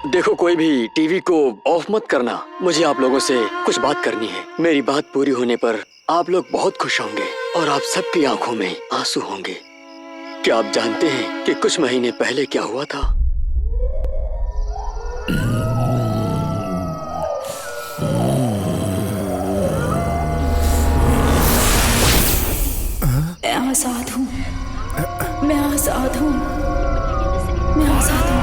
देखो, कोई भी टीवी को ऑफ मत करना। मुझे आप लोगों से कुछ बात करनी है। मेरी बात पूरी होने पर आप लोग बहुत खुश होंगे और आप सबकी आंखों में आंसू होंगे। क्या आप जानते हैं कि कुछ महीने पहले क्या हुआ था? मैं आजाद हूँ, मैं आजाद हूँ, मैं आजाद हूँ।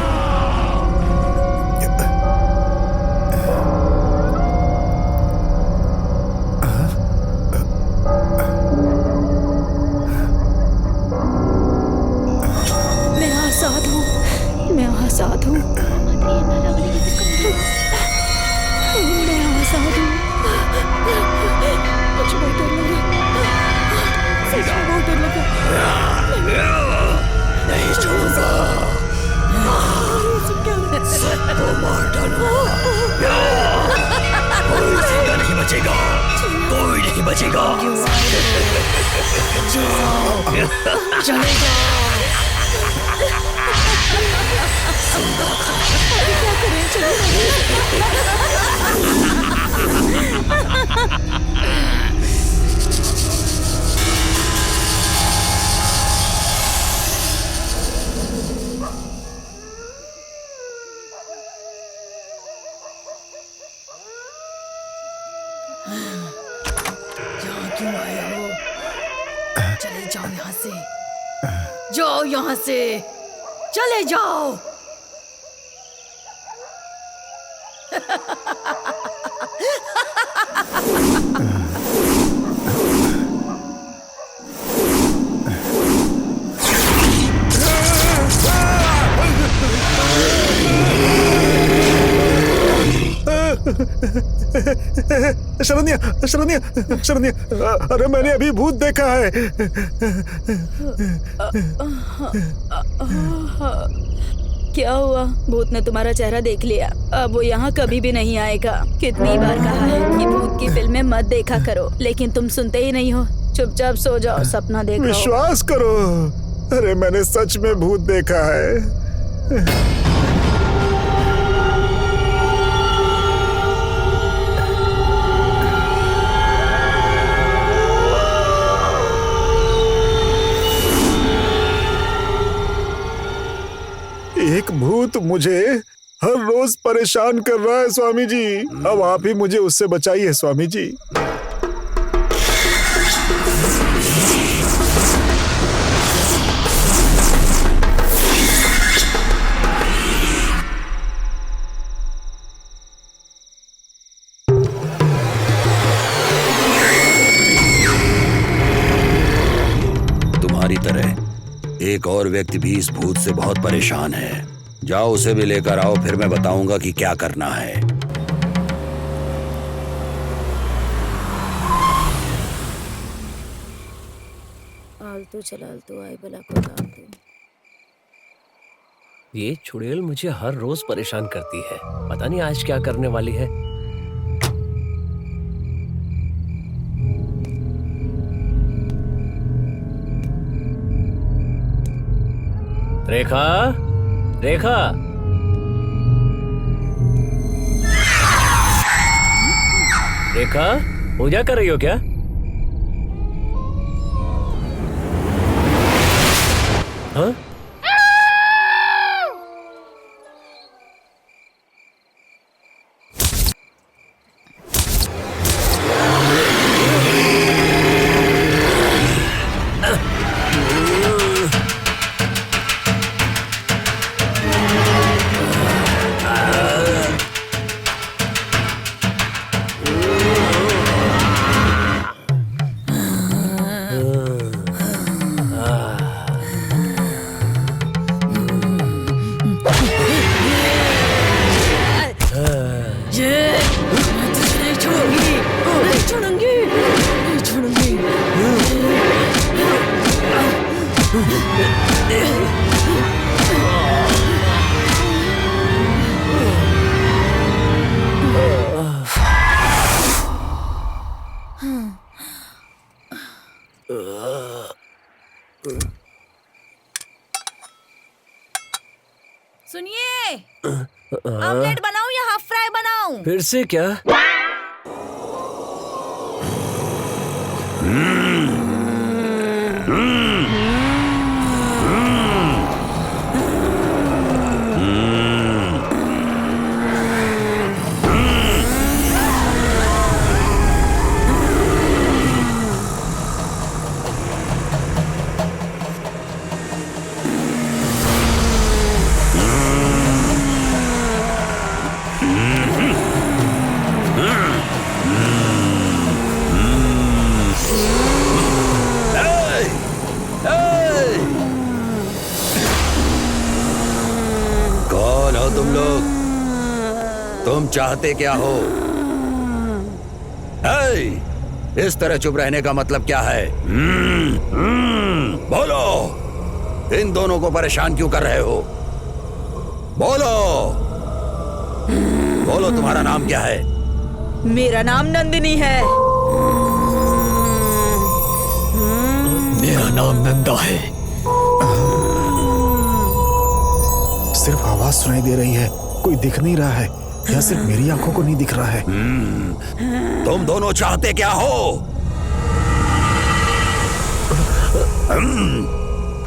मैं आजाद हूँ, मैं आजाद हूँ। मुझे बहुत डर लगा, सच में बहुत डर लगा। नहीं छोड़ूंगा, सबको मार डालूंगा। कोई जिंदा नहीं बचेगा, कोई नहीं बचेगा। चलेगा। क्या करें, चलो। यहाँ क्यों आए हो? चले जाओ यहाँ से, जाओ यहाँ से, चले जाओ। शरण्या, शरण्या, शरण्या, अरे मैंने अभी भूत देखा है। क्या हुआ? भूत ने तुम्हारा चेहरा देख लिया, अब वो यहाँ कभी भी नहीं आएगा। कितनी बार कहा है कि भूत की फिल्में मत देखा करो, लेकिन तुम सुनते ही नहीं हो। चुपचाप सो जाओ, सपना देख रहे हो। विश्वास करो, अरे मैंने सच में भूत देखा है। एक भूत मुझे हर रोज परेशान कर रहा है स्वामी जी। अब आप ही मुझे उससे बचाइए स्वामी जी। तुम्हारी तरह एक और व्यक्ति भी इस भूत से बहुत परेशान है। जाओ उसे भी लेकर आओ, फिर मैं बताऊंगा कि क्या करना है। आलतू चलालतू आई बला को डालतू। ये चुड़ैल मुझे हर रोज परेशान करती है, पता नहीं आज क्या करने वाली है। रेखा, रेखा, रेखा, पूजा कर रही हो क्या? हाँ? सुनिए, ऑमलेट बनाऊं या हाफ फ्राई बनाऊं? फिर से क्या? कौन हो तुम लोग? तुम चाहते क्या हो? इस तरह चुप रहने का मतलब क्या है? बोलो, इन दोनों को परेशान क्यों कर रहे हो? बोलो, बोलो, तुम्हारा नाम क्या है? मेरा नाम नंदिनी है। मेरा नाम नंदा है। सिर्फ आवाज सुनाई दे रही है, कोई दिख नहीं रहा है, या सिर्फ मेरी आंखों को नहीं दिख रहा है? तुम दोनों चाहते क्या हो?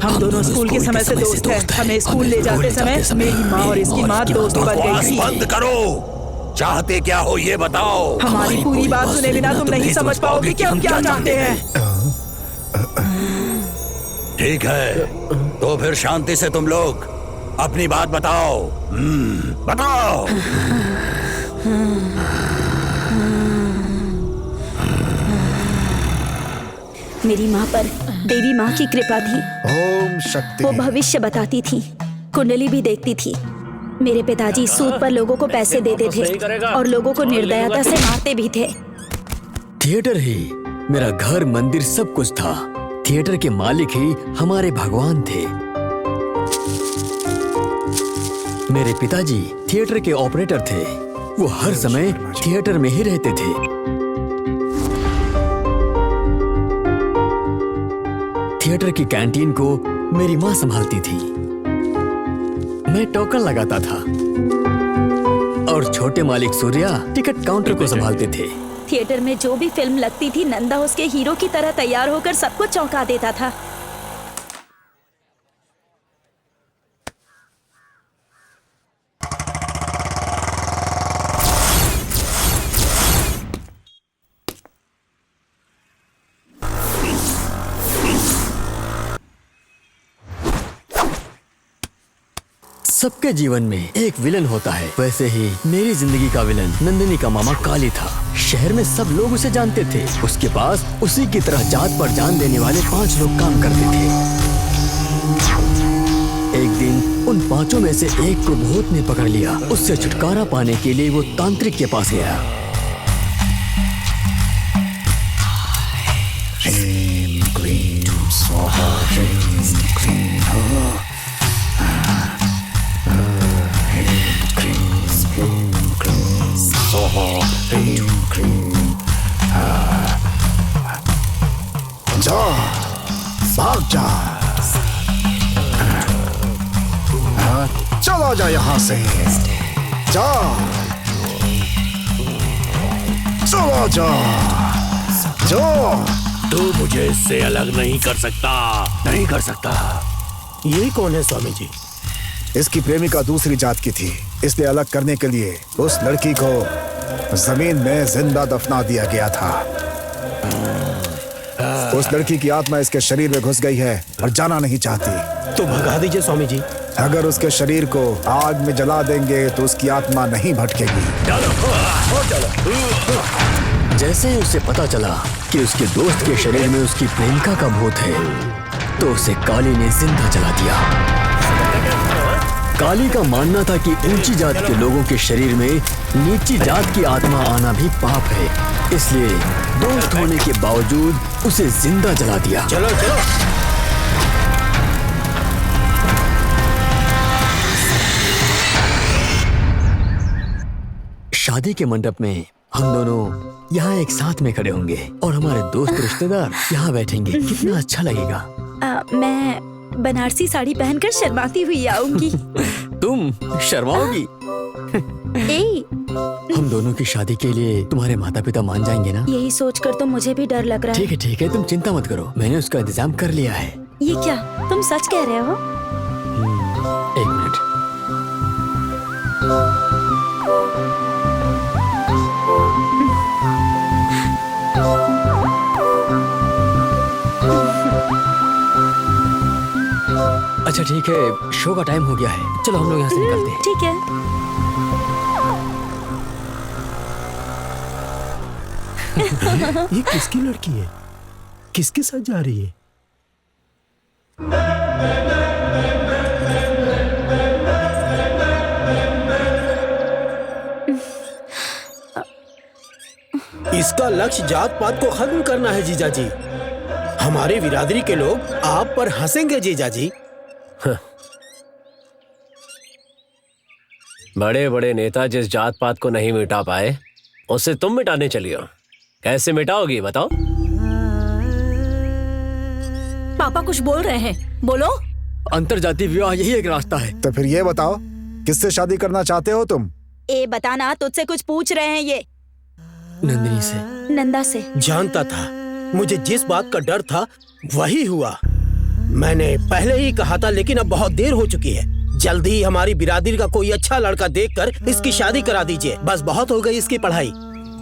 हम दोनों स्कूल के समय से दोस्त हैं। हमें स्कूल ले जाते समय मेरी माँ और इसकी माँ दोस्त बन गई बकवास थी। बंद करो। चाहते क्या हो ये बताओ। हमारी पूरी बात सुने बिना तुम नहीं समझ पाओगे कि हम क्या चाहते हैं। ठीक है, तो फिर शांति से तुम लोग अपनी बात बताओ। बताओ। मेरी माँ पर देवी माँ की कृपा थी। ओम शक्ति। वो भविष्य बताती थी, कुंडली भी देखती थी। मेरे पिताजी सूद पर लोगों को पैसे देते थे और लोगों को निर्दयता से मारते भी थे। थिएटर ही मेरा घर, मंदिर, सब कुछ था। थिएटर के मालिक ही हमारे भगवान थे। मेरे पिताजी थिएटर के ऑपरेटर थे। वो हर समय थिएटर में ही रहते थे। थिएटर की कैंटीन को मेरी माँ संभालती थी। मैं टोकन लगाता था और छोटे मालिक सूर्या टिकट काउंटर को संभालते थे। थिएटर में जो भी फिल्म लगती थी, नंदा उसके हीरो की तरह तैयार होकर सबको चौंका देता था। सबके जीवन में एक विलन होता है, वैसे ही मेरी जिंदगी का विलन नंदिनी का मामा काली था। शहर में सब लोग उसे जानते थे। उसके पास उसी की तरह जात पर जान देने वाले 5 लोग काम करते थे। एक दिन उन 5 में से एक को भूत ने पकड़ लिया। उससे छुटकारा पाने के लिए वो तांत्रिक के पास गया। ह्रीं क्लीं स्वाहा, ह्रीं क्लीं हा। जा, भाग जा, चला जा यहाँ से। जा, चला जा, जा। तू मुझे इससे अलग नहीं कर सकता, नहीं कर सकता। ये कौन है स्वामी जी? इसकी प्रेमिका दूसरी जात की थी, इसलिए अलग करने के लिए उस लड़की को जमीन में जिंदा दफना दिया गया था। उस लड़की की आत्मा इसके शरीर में घुस गई है और जाना नहीं चाहती। तो भगा दीजिए स्वामी जी। अगर उसके शरीर को आग में जला देंगे तो उसकी आत्मा नहीं भटकेगी। जैसे ही उसे पता चला कि उसके दोस्त के शरीर में उसकी प्रेमिका का भूत है, तो उसे काली ने जिंदा जला दिया। काली का मानना था कि ऊंची जात के लोगों के शरीर में नीची जात की आत्मा आना भी पाप है, इसलिए दोस्त होने के बावजूद उसे जिंदा जला दिया। चलो चलो। शादी के मंडप में हम दोनों यहाँ एक साथ में खड़े होंगे और हमारे दोस्त रिश्तेदार यहाँ बैठेंगे। कितना अच्छा लगेगा। मैं बनारसी साड़ी पहनकर शर्माती हुई आऊंगी। तुम शर्माओगी? ए, हम दोनों की शादी के लिए तुम्हारे माता पिता मान जाएंगे ना? यही सोचकर तो मुझे भी डर लग रहा है। ठीक है, तुम चिंता मत करो, मैंने उसका इंतजाम कर लिया है। ये क्या, तुम सच कह रहे हो? एक मिनट। अच्छा ठीक है, शो का टाइम हो गया है, चलो हम लोग यहाँ से निकलते हैं। ठीक है। ये किसकी लड़की है? किसके साथ जा रही है? इसका लक्ष्य जात पात को खत्म करना है जीजा जी। हमारे बिरादरी के लोग आप पर हंसेंगे जीजा जी। बड़े बड़े नेता जिस जात पात को नहीं मिटा पाए, उसे तुम मिटाने चली हो। कैसे मिटाओगी बताओ? पापा कुछ बोल रहे हैं, बोलो। अंतरजातीय विवाह यही एक रास्ता है। तो फिर ये बताओ, किससे शादी करना चाहते हो तुम? ए बताना, तुझसे कुछ पूछ रहे हैं ये। नंदिनी से। नंदा से। जानता था, मुझे जिस बात का डर था वही हुआ। मैंने पहले ही कहा था, लेकिन अब बहुत देर हो चुकी है। जल्दी ही हमारी बिरादरी का कोई अच्छा लड़का देखकर इसकी शादी करा दीजिए। बस बहुत हो गई इसकी पढ़ाई।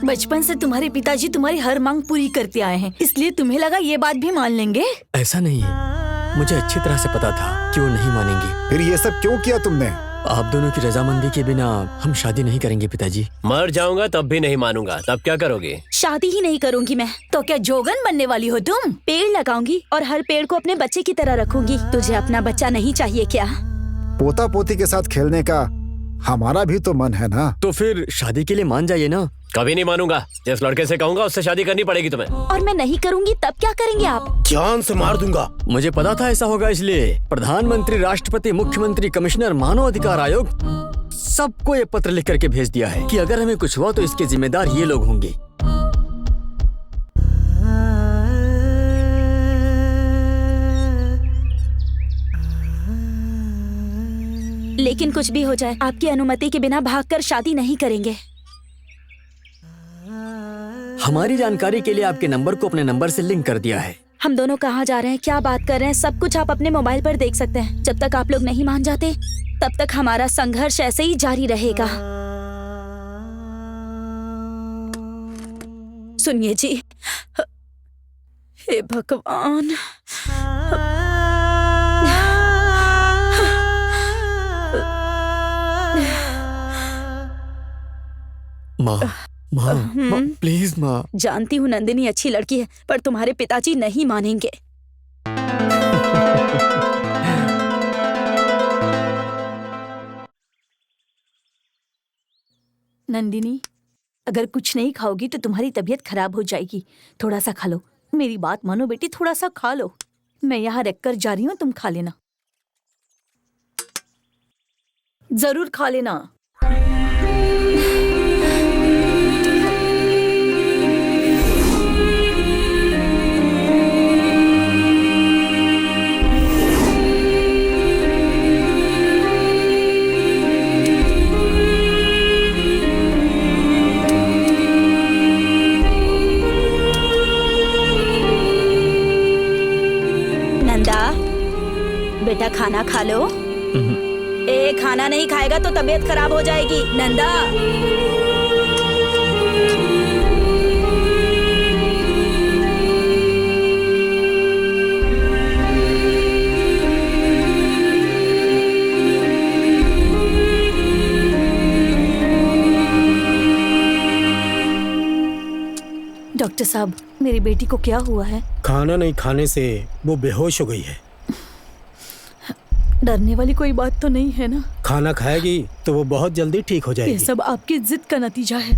बचपन से तुम्हारे पिताजी तुम्हारी हर मांग पूरी करते आए हैं, इसलिए तुम्हें लगा ये बात भी मान लेंगे? ऐसा नहीं है, मुझे अच्छी तरह से पता था कि वो नहीं मानेंगे। फिर ये सब क्यों किया तुमने? आप दोनों की रजामंदी के बिना हम शादी नहीं करेंगे पिताजी। मर जाऊंगा तब भी नहीं मानूंगा। तब क्या करोगे? शादी ही नहीं करूंगी मैं। तो क्या जोगन बनने वाली हो तुम? पेड़ लगाऊंगी और हर पेड़ को अपने बच्चे की तरह रखूंगी। तुझे अपना बच्चा नहीं चाहिए क्या? पोता पोती के साथ खेलने का हमारा भी तो मन है ना। तो फिर शादी के लिए मान जाइए ना। कभी नहीं मानूंगा। जिस लड़के से कहूंगा उससे शादी करनी पड़ेगी तुम्हें। और मैं नहीं करूंगी तब क्या करेंगे आप? जान से मार दूंगा। मुझे पता था ऐसा होगा, इसलिए प्रधानमंत्री, राष्ट्रपति, मुख्यमंत्री, कमिश्नर, मानव अधिकार आयोग सबको ये पत्र लिख करके भेज दिया है कि अगर हमें कुछ हुआ तो इसके जिम्मेदार ये लोग होंगे। लेकिन कुछ भी हो जाए, आपकी अनुमति के बिना भागकर शादी नहीं करेंगे। हमारी जानकारी के लिए आपके नंबर को अपने नंबर से लिंक कर दिया है। हम दोनों कहाँ जा रहे हैं, क्या बात कर रहे हैं, सब कुछ आप अपने मोबाइल पर देख सकते हैं। जब तक आप लोग नहीं मान जाते तब तक हमारा संघर्ष ऐसे ही जारी रहेगा। सुनिए जी, हे भगवान, माँ, प्लीज माँ। जानती हूँ नंदिनी अच्छी लड़की है, पर तुम्हारे पिताजी नहीं मानेंगे। नंदिनी, अगर कुछ नहीं खाओगी तो तुम्हारी तबीयत खराब हो जाएगी। थोड़ा सा खा लो। मेरी बात मानो बेटी, थोड़ा सा खा लो। मैं यहाँ रखकर जा रही हूँ, तुम खा लेना। जरूर खा लेना। बेटा खाना खा लो। ए खाना नहीं खाएगा तो तबीयत खराब हो जाएगी। नंदा, डॉक्टर साहब, मेरी बेटी को क्या हुआ है? खाना नहीं खाने से वो बेहोश हो गई है। डरने वाली कोई बात तो नहीं है ना? खाना खाएगी तो वो बहुत जल्दी ठीक हो ये जाएगी। सब आपकी जिद का नतीजा है।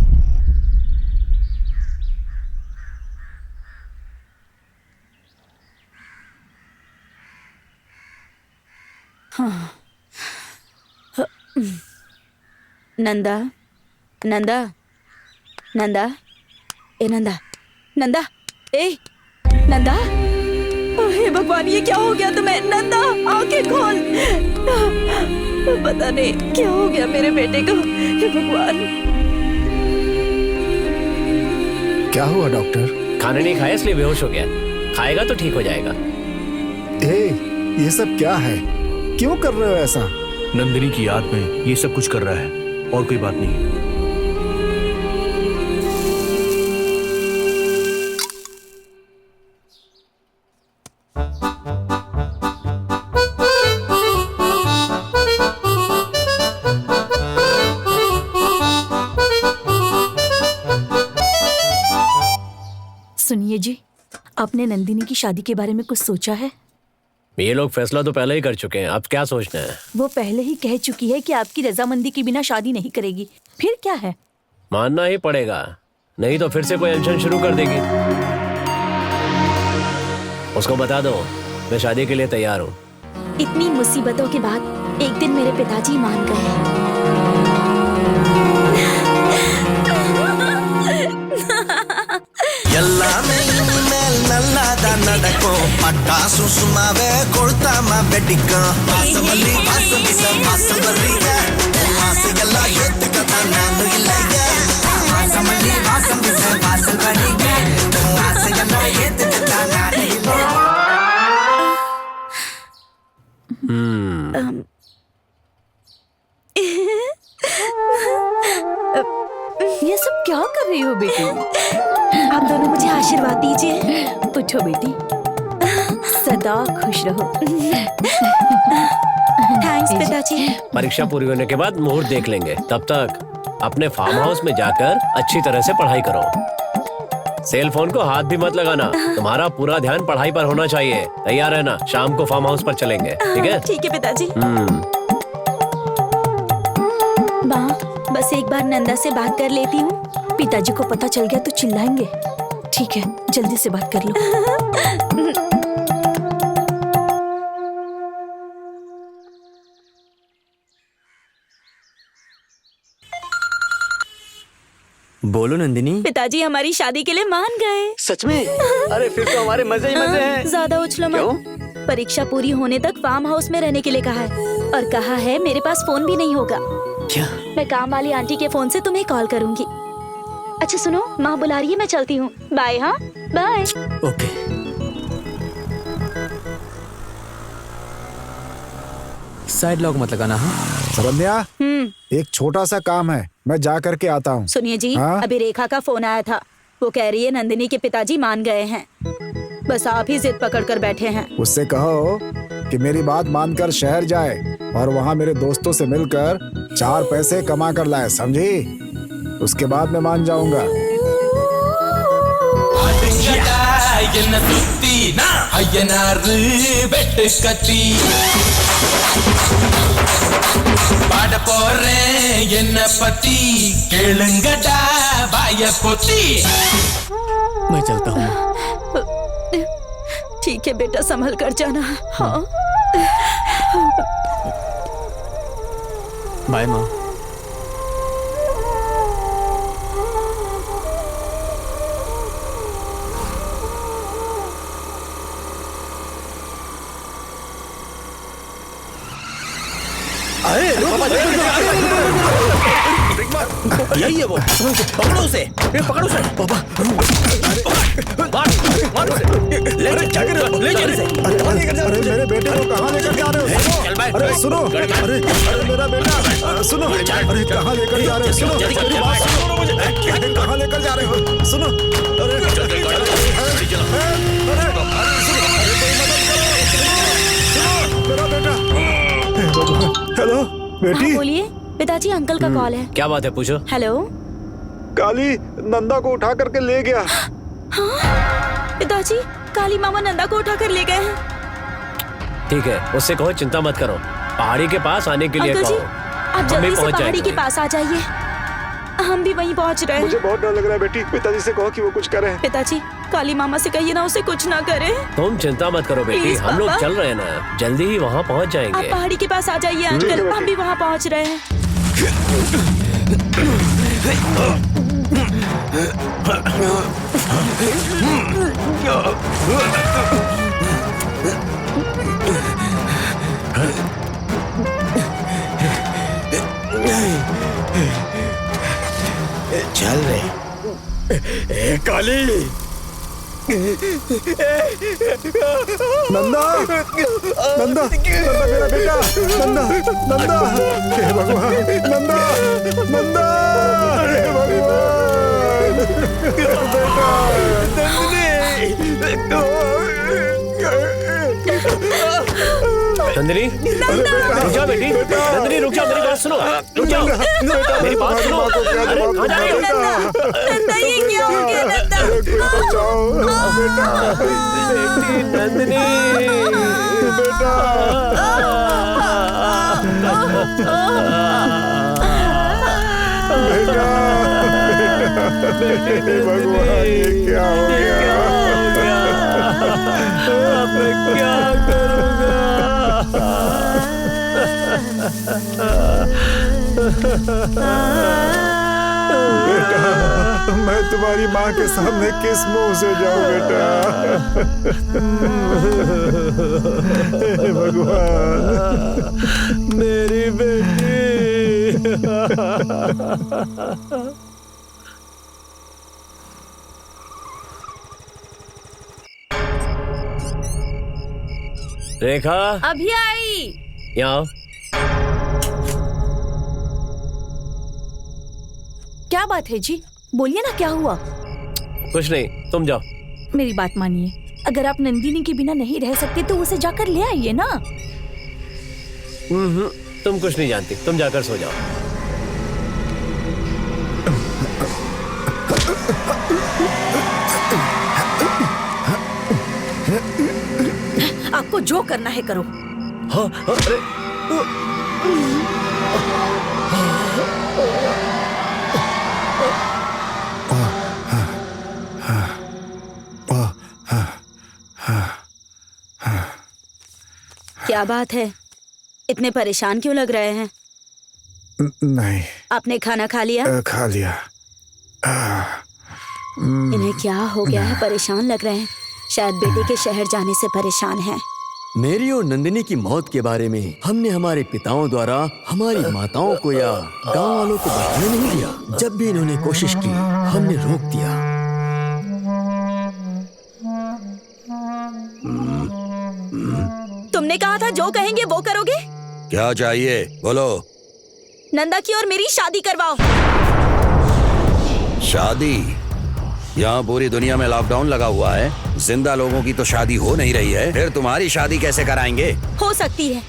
नंदा, नंदा, नंदा, ए नंदा, नंदा, ए नंदा, हे भगवान ये क्या हो गया तुम्हें? नंदा आंखें खोल। पता नहीं क्या हो गया मेरे बेटे को। हे भगवान। क्या हुआ डॉक्टर? खाना नहीं खाया इसलिए बेहोश हो गया। खाएगा तो ठीक हो जाएगा। ये सब क्या है? क्यों कर रहे हो ऐसा? नंदिनी की याद में ये सब कुछ कर रहा है और कोई बात नहीं। सुनिए जी, आपने नंदिनी की शादी के बारे में कुछ सोचा है? ये लोग फैसला तो पहले ही कर चुके हैं, अब क्या सोचना है? वो पहले ही कह चुकी है कि आपकी रजामंदी के बिना शादी नहीं करेगी। फिर क्या है? मानना ही पड़ेगा, नहीं तो फिर से कोई अनशन शुरू कर देगी। उसको बता दो मैं शादी के लिए तैयार हूँ। इतनी मुसीबतों के बाद एक दिन मेरे पिताजी मान गए। ಎಲ್ಲ ಮೇಲ್ ನಲ್ಲದ ನಡಕೋ ಪಟಾಸು ಸುಮಾವೆ ಕೊಳ್ತಾಮ ಬೆಟ್ಟಿಕ ವಾಸವಲ್ಲಿ ವಾಸವಿಸ ವಾಸವರಿಗ ವಾಸಗೆಲ್ಲ ಎತ್ತುಕತ ನಾನು ಇಲ್ಲಯ್ಯ ವಾಸವಲ್ಲಿ ವಾಸವಿಸ ವಾಸವರಿಗ ವಾಸಗೆಲ್ಲ ಎತ್ತುಕತ ನಾನು ಇಲ್ಲ। ये सब क्या कर रही हो बेटी? आप दोनों मुझे आशीर्वाद दीजिए। उठो बेटी, सदा खुश रहो। थैंक्स पिताजी। परीक्षा पूरी होने के बाद मुहूर्त देख लेंगे, तब तक अपने फार्म हाउस में जाकर अच्छी तरह से पढ़ाई करो। सेल फोन को हाथ भी मत लगाना, तुम्हारा पूरा ध्यान पढ़ाई पर होना चाहिए। तैयार है ना? शाम को फार्म हाउस पर चलेंगे, ठीक है? ठीक है पिताजी। माँ, बस एक बार नंदा से बात कर लेती हूँ। पिताजी को पता चल गया तो चिल्लाएंगे। ठीक है, जल्दी से बात कर लो। बोलो नंदिनी। पिताजी हमारी शादी के लिए मान गए। सच में? अरे फिर तो हमारे मजे ही मजे हैं। ज्यादा उछलो मत। परीक्षा पूरी होने तक फार्म हाउस में रहने के लिए कहा है और कहा है मेरे पास फोन भी नहीं होगा। क्या? मैं काम वाली आंटी के फोन से तुम्हें कॉल करूंगी। अच्छा सुनो, माँ बुला रही है, मैं चलती हूँ। बाय। हाँ बाय। ओके। साइड लॉक मत लगाना। हाँ सरन्या, एक छोटा सा काम है, मैं जा करके आता हूँ। सुनिए जी, हाँ? अभी रेखा का फोन आया था। वो कह रही है नंदिनी के पिताजी मान गए हैं, बस आप ही जिद पकड़ कर बैठे हैं। उससे कहो कि मेरी बात मानकर शहर जाए और वहाँ मेरे दोस्तों से मिलकर 4 पैसे कमा कर लाए, समझी? उसके बाद मैं मान जाऊंगा। मैं चलता हूँ। ठीक है बेटा, संभल कर जाना। हाँ बाय माँ। यही है वो। पकड़ो उसे, पकड़ो उसे। पापा, मारो उसे। ले चल इसे। अरे मेरे बेटे को कहाँ लेकर जा रहे हो? अरे सुनो, अरे मेरा बेटा सुनो। अरे कहाँ लेकर जा रहे हो? सुनो मेरी बात सुनो। कहाँ लेकर जा रहे हो? सुनो। अरे मेरा बेटा। हेलो बेटी। हाँ, बोलिए पिताजी, अंकल का कॉल है। क्या बात है, पूछो। हेलो। काली नंदा को उठा करके ले गया। हाँ पिताजी, काली मामा नंदा को उठा कर ले गए हैं। ठीक है, उससे कहो चिंता मत करो, पहाड़ी के पास आने के लिए अंकल जी, कहो। आप हम भी जल्दी से पहुंच पहाड़ी जाएंगे। के पास आ जाइए, हम भी वहीं पहुंच रहे हैं। मुझे बहुत डर लग रहा है बेटी, पिताजी से कहो कि वो कुछ करे। पिताजी, काली मामा से कहिए ना उसे कुछ ना करे। तुम चिंता मत करो बेटी, प्लीज, हम लोग पापा। चल रहे हैं ना, जल्दी ही वहाँ पहुँच आप जाएंगे। पहाड़ी के पास आ जाइए अंकल, हम भी वहाँ पहुँच रहे हैं। चल रे। काली। नंदा, नंदा, नंदा मेरा बेटा, नंदा, नंदा, हे भगवान, नंदा, नंदा, हे भगवान, बेटा, नंदिनी, रुक जाओ बेटी। नंदिनी रुक जाओ, मेरी बात सुनो। रुक जाओ, मेरी बात सुनो। अरे कहाँ जा रही हो? नंदा, ये क्या हो गया नंदा? बचाओ बेटा, बेटी नंदिनी, बेटा, बेटा, बेटी भगवान, ये क्या हो गया? अब मैं क्या करूँगा? बेटा, मैं तुम्हारी माँ के सामने किस मुंह से जाऊं बेटा? हे भगवान, मेरी बेटी। रेखा, अभी आई। यहाँ आओ। क्या बात है जी? बोलिए ना, क्या हुआ? कुछ नहीं, तुम जाओ। मेरी बात मानिए, अगर आप नंदिनी के बिना नहीं रह सकते तो उसे जाकर ले आइए ना। तुम कुछ नहीं जानती, तुम जाकर सो जाओ। आपको जो करना है करो। हाँ, अरे क्या बात है, इतने परेशान क्यों लग रहे हैं? नहीं, आपने खाना खा लिया? खा लिया। इन्हें क्या हो गया है, परेशान लग रहे हैं। शायद बेटे के शहर जाने से परेशान हैं। मेरी और नंदिनी की मौत के बारे में हमने हमारे पिताओं द्वारा हमारी माताओं को या गांव वालों को बताने नहीं दिया। जब भी इन्होंने कोशिश की, हमने रोक दिया। तुमने कहा था जो कहेंगे वो करोगे। क्या चाहिए बोलो। नंदा की और मेरी शादी करवाओ। शादी? यहाँ पूरी दुनिया में लॉकडाउन लगा हुआ है, जिंदा लोगों की तो शादी हो नहीं रही है, फिर तुम्हारी शादी कैसे कराएंगे? हो सकती है,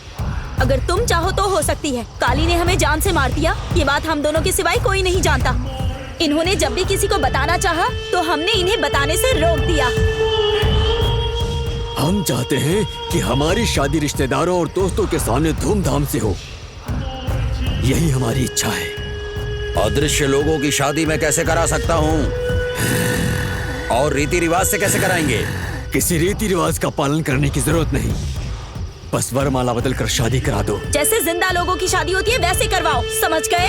अगर तुम चाहो तो हो सकती है। काली ने हमें जान से मार दिया, ये बात हम दोनों के सिवाय कोई नहीं जानता। इन्होंने जब भी किसी को बताना चाहा, तो हमने इन्हें बताने से रोक दिया। हम चाहते हैं कि हमारी शादी रिश्तेदारों और दोस्तों के सामने धूमधाम से हो, यही हमारी इच्छा है। अदृश्य लोगों की शादी मैं कैसे करा सकता हूँ? और रीति रिवाज से कैसे कराएंगे? किसी रीति रिवाज का पालन करने की जरूरत नहीं, बस वरमाला बदल कर शादी करा दो। जैसे जिंदा लोगों की शादी होती है वैसे करवाओ, समझ गए?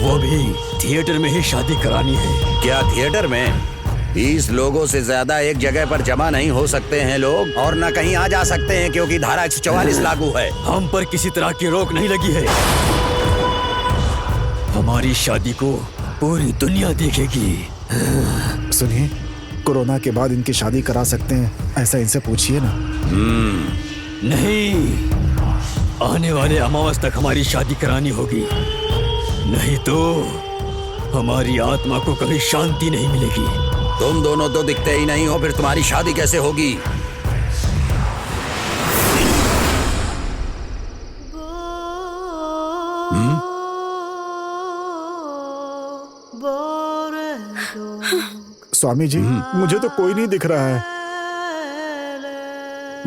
वो भी थिएटर में ही शादी करानी है। क्या थिएटर में? 20 लोगों से ज्यादा एक जगह पर जमा नहीं हो सकते हैं लोग, और न कहीं आ जा सकते हैं क्योंकि धारा 144 लागू है। हम पर किसी तरह की रोक नहीं लगी है। हमारी शादी को पूरी दुनिया देखेगी। सुनिए, कोरोना के बाद इनकी शादी करा सकते हैं, ऐसा इनसे पूछिए ना। नहीं, आने वाले अमावस तक हमारी शादी करानी होगी, नहीं तो हमारी आत्मा को कभी शांति नहीं मिलेगी। तुम दोनों तो दिखते ही नहीं हो, फिर तुम्हारी शादी कैसे होगी? स्वामी जी, मुझे तो कोई नहीं दिख रहा है।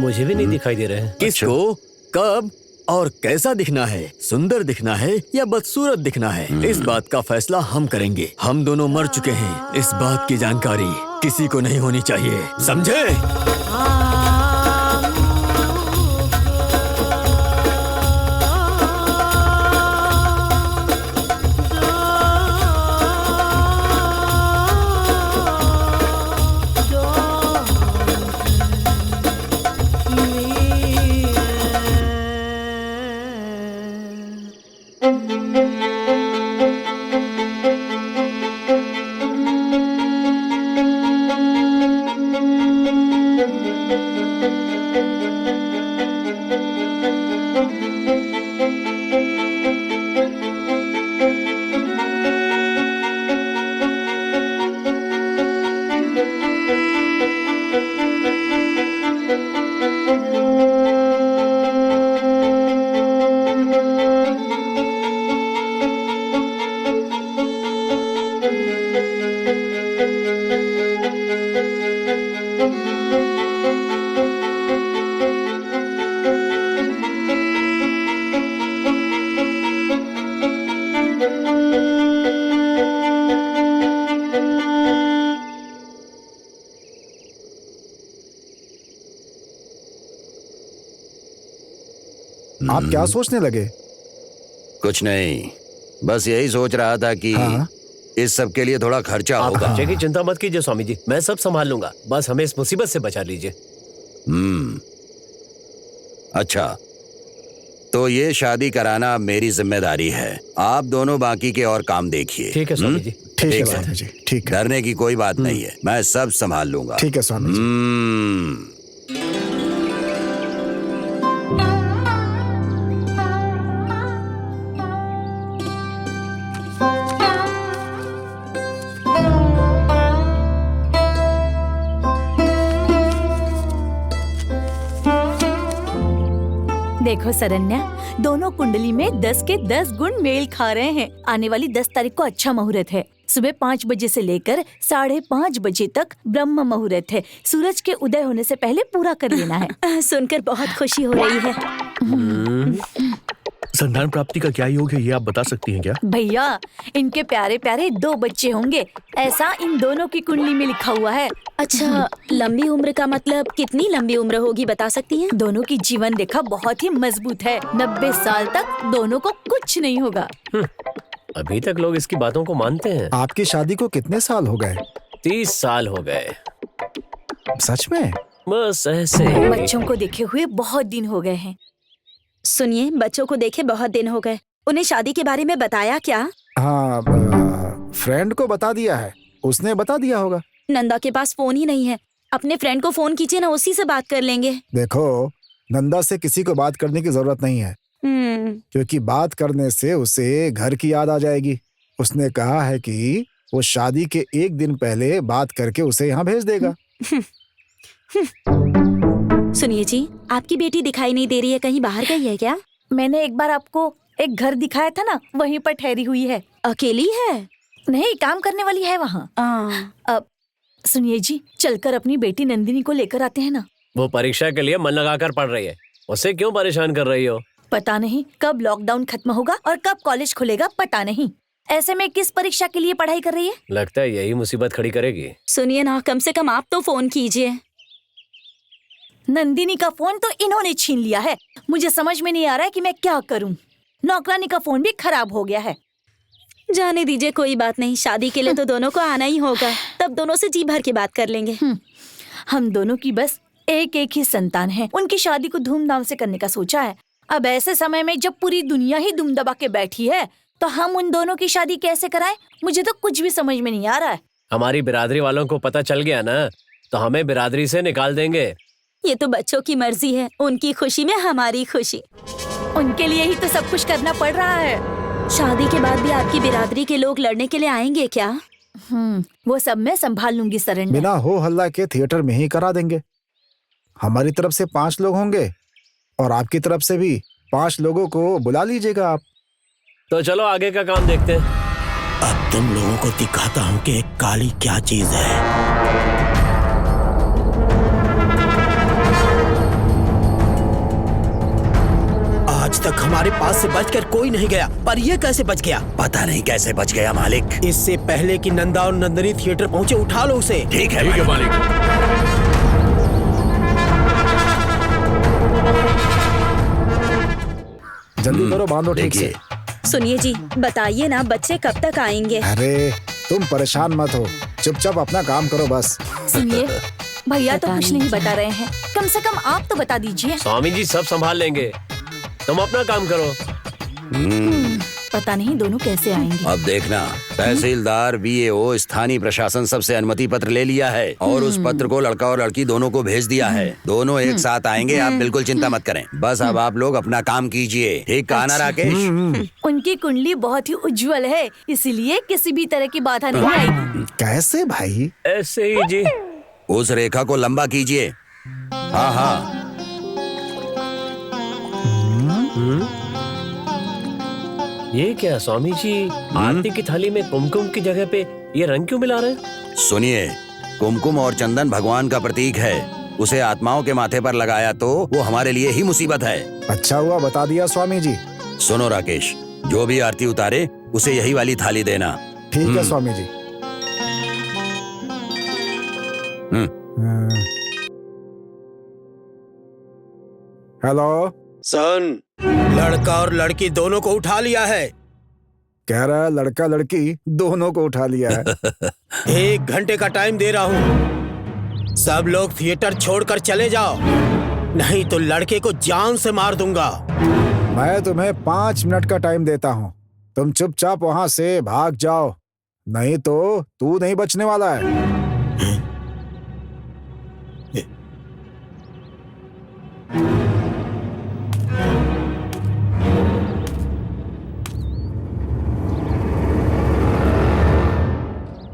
मुझे भी नहीं दिखाई दे रहे हैं। किसको, कब और कैसा दिखना है? सुंदर दिखना है या बदसूरत दिखना है? इस बात का फैसला हम करेंगे। हम दोनों मर चुके हैं, इस बात की जानकारी किसी को नहीं होनी चाहिए, समझे? आप क्या सोचने लगे? कुछ नहीं, बस यही सोच रहा था कि हाँ? इस सब के लिए थोड़ा खर्चा होगा। खर्चे की चिंता मत कीजिए स्वामी जी, मैं सब संभाल लूंगा, बस हमें इस मुसीबत से बचा लीजिए। अच्छा, तो ये शादी कराना मेरी जिम्मेदारी है। आप दोनों बाकी के और काम देखिए। ठीक है स्वामी जी। ठीक है स्वामी जी, ठीक है। डरने की कोई बात नहीं है, मैं सब संभाल लूंगा। ठीक है स्वामी जी। देखो सरन्या, दोनों कुंडली में 10 के 10 गुण मेल खा रहे हैं। आने वाली 10 तारीख को अच्छा मुहूर्त है। सुबह 5 बजे से लेकर 5:30 बजे तक ब्रह्म मुहूर्त है। सूरज के उदय होने से पहले पूरा कर लेना है। सुनकर बहुत खुशी हो रही है। संतान प्राप्ति का क्या योग है, ये आप बता सकती हैं क्या? भैया, इनके प्यारे प्यारे 2 बच्चे होंगे, ऐसा इन दोनों की कुंडली में लिखा हुआ है। अच्छा, लंबी उम्र का मतलब कितनी लंबी उम्र होगी, बता सकती हैं? दोनों की जीवन रेखा बहुत ही मजबूत है। 90 साल तक दोनों को कुछ नहीं होगा। अभी तक लोग इसकी बातों को मानते हैं। आपकी शादी को कितने साल हो गए? 30 साल हो गए। सच में? बस ऐसे। बच्चों को देखे हुए बहुत दिन हो गए हैं। सुनिए, बच्चों को देखे बहुत दिन हो गए। उन्हें शादी के बारे में बताया क्या? हाँ, फ्रेंड को बता दिया है, उसने बता दिया होगा। नंदा के पास फोन ही नहीं है। अपने फ्रेंड को फोन कीजिए ना, उसी से बात कर लेंगे। देखो, नंदा से किसी को बात करने की जरूरत नहीं है, क्योंकि बात करने से उसे घर की याद आ जाएगी। उसने कहा है कि वो शादी के 1 दिन पहले बात करके उसे यहाँ भेज देगा। सुनिए जी, आपकी बेटी दिखाई नहीं दे रही है, कहीं बाहर गई है क्या? मैंने एक बार आपको एक घर दिखाया था ना, वहीं पर ठहरी हुई है। अकेली है? नहीं, काम करने वाली है वहाँ। अब सुनिए जी, चलकर अपनी बेटी नंदिनी को लेकर आते हैं ना। वो परीक्षा के लिए मन लगाकर पढ़ रही है, उसे क्यों परेशान कर रही हो? पता नहीं कब लॉकडाउन खत्म होगा और कब कॉलेज खुलेगा, पता नहीं। ऐसे में किस परीक्षा के लिए पढ़ाई कर रही है? लगता है यही मुसीबत खड़ी करेगी। सुनिए ना, कम से कम आप तो फोन कीजिए। नंदिनी का फोन तो इन्होंने छीन लिया है। मुझे समझ में नहीं आ रहा है कि मैं क्या करूं। नौकरानी का फोन भी खराब हो गया है। जाने दीजिए, कोई बात नहीं। शादी के लिए तो दोनों को आना ही होगा, तब दोनों से जी भर के बात कर लेंगे। हम दोनों की बस एक ही संतान है। उनकी शादी को धूमधाम से करने का सोचा है। अब ऐसे समय में जब पूरी दुनिया ही दुम दबा के बैठी है, तो हम उन दोनों की शादी कैसे कराएं? मुझे तो कुछ भी समझ में नहीं आ रहा है। हमारी बिरादरी वालों को पता चल गया ना, तो हमें बिरादरी से निकाल देंगे। ये तो बच्चों की मर्जी है, उनकी खुशी में हमारी खुशी। उनके लिए ही तो सब कुछ करना पड़ रहा है। शादी के बाद भी आपकी बिरादरी के लोग लड़ने के लिए आएंगे क्या? वो सब मैं संभाल लूंगी सरन्या। बिना हो हल्ला के थिएटर में ही करा देंगे। हमारी तरफ से 5 लोग होंगे और आपकी तरफ से भी 5 लोगों को बुला लीजिएगा आप। तो चलो आगे का काम देखते हैं। अब तुम लोगों को दिखाता हूँ कि काली क्या चीज है। आज तक हमारे पास से बचकर कोई नहीं गया, पर ये कैसे बच गया? पता नहीं कैसे बच गया मालिक। इससे पहले कि नंदा और नंदनी थिएटर पहुंचे, उठा लो उसे। ठीक है मालिक। जल्दी करो, बांधो ठीक से। सुनिए जी, बताइए ना, बच्चे कब तक आएंगे? अरे तुम परेशान मत हो, चुपचाप अपना काम करो बस। सुनिए, भैया तो कुछ नहीं बता रहे हैं, कम से कम आप तो बता दीजिए। स्वामी जी सब संभाल लेंगे, तुम अपना काम करो। पता नहीं दोनों कैसे आएंगे। अब देखना, तहसीलदार, VAO, स्थानीय प्रशासन सबसे अनुमति पत्र ले लिया है और उस पत्र को लड़का और लड़की दोनों को भेज दिया है। दोनों एक साथ आएंगे, आप बिल्कुल चिंता मत करें। बस अब आप लोग अपना काम कीजिए, ठीक कहा ना राकेश? उनकी कुंडली बहुत ही उज्जवल है, इसीलिए किसी भी तरह की बाधा नहीं आएगी। कैसे भाई? ऐसे ही जी। उस रेखा को लंबा कीजिए। हाँ हाँ। ये क्या स्वामी जी, आरती की थाली में कुमकुम की जगह पे ये रंग क्यों मिला रहे हैं? सुनिए, कुमकुम और चंदन भगवान का प्रतीक है। उसे आत्माओं के माथे पर लगाया तो वो हमारे लिए ही मुसीबत है। अच्छा हुआ बता दिया स्वामी जी। सुनो राकेश, जो भी आरती उतारे उसे यही वाली थाली देना। ठीक है स्वामी जी। हेलो सन, लड़का और लड़की दोनों को उठा लिया है। कह रहा है लड़का लड़की दोनों को उठा लिया है। 1 घंटे का टाइम दे रहा हूँ, सब लोग थिएटर छोड़कर चले जाओ, नहीं तो लड़के को जान से मार दूंगा। मैं तुम्हें 5 मिनट का टाइम देता हूँ, तुम चुपचाप वहाँ से भाग जाओ, नहीं तो तू नहीं बचने वाला है।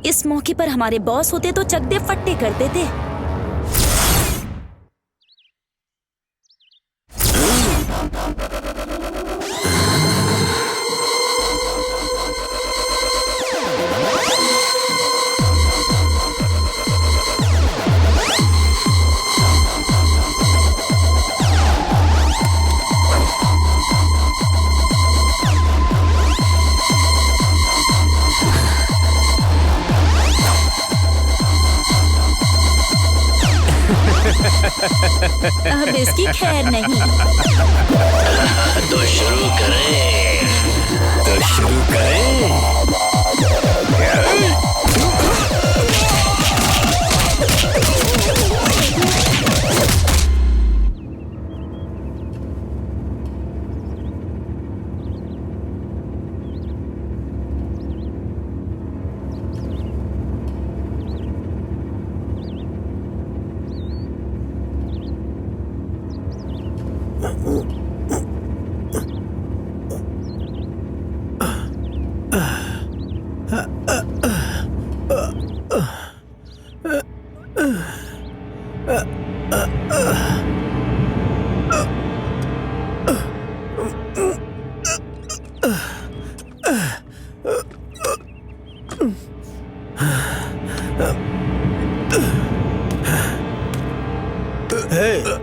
इस मौके पर हमारे बॉस होते तो चकदे फट्टे कर देते। अब इसकी खैर नहीं। तो शुरू करें।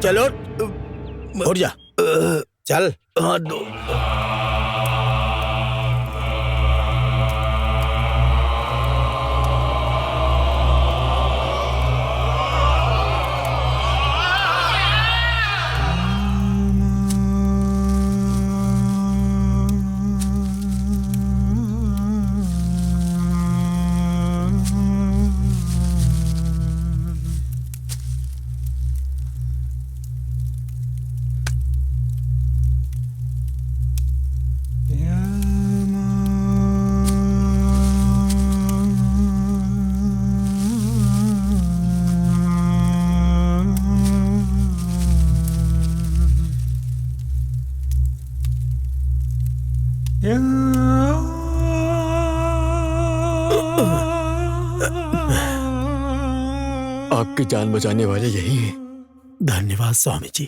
चलो उठ जा, चल। आपकी जान बचाने वाले यही हैं। धन्यवाद स्वामी जी।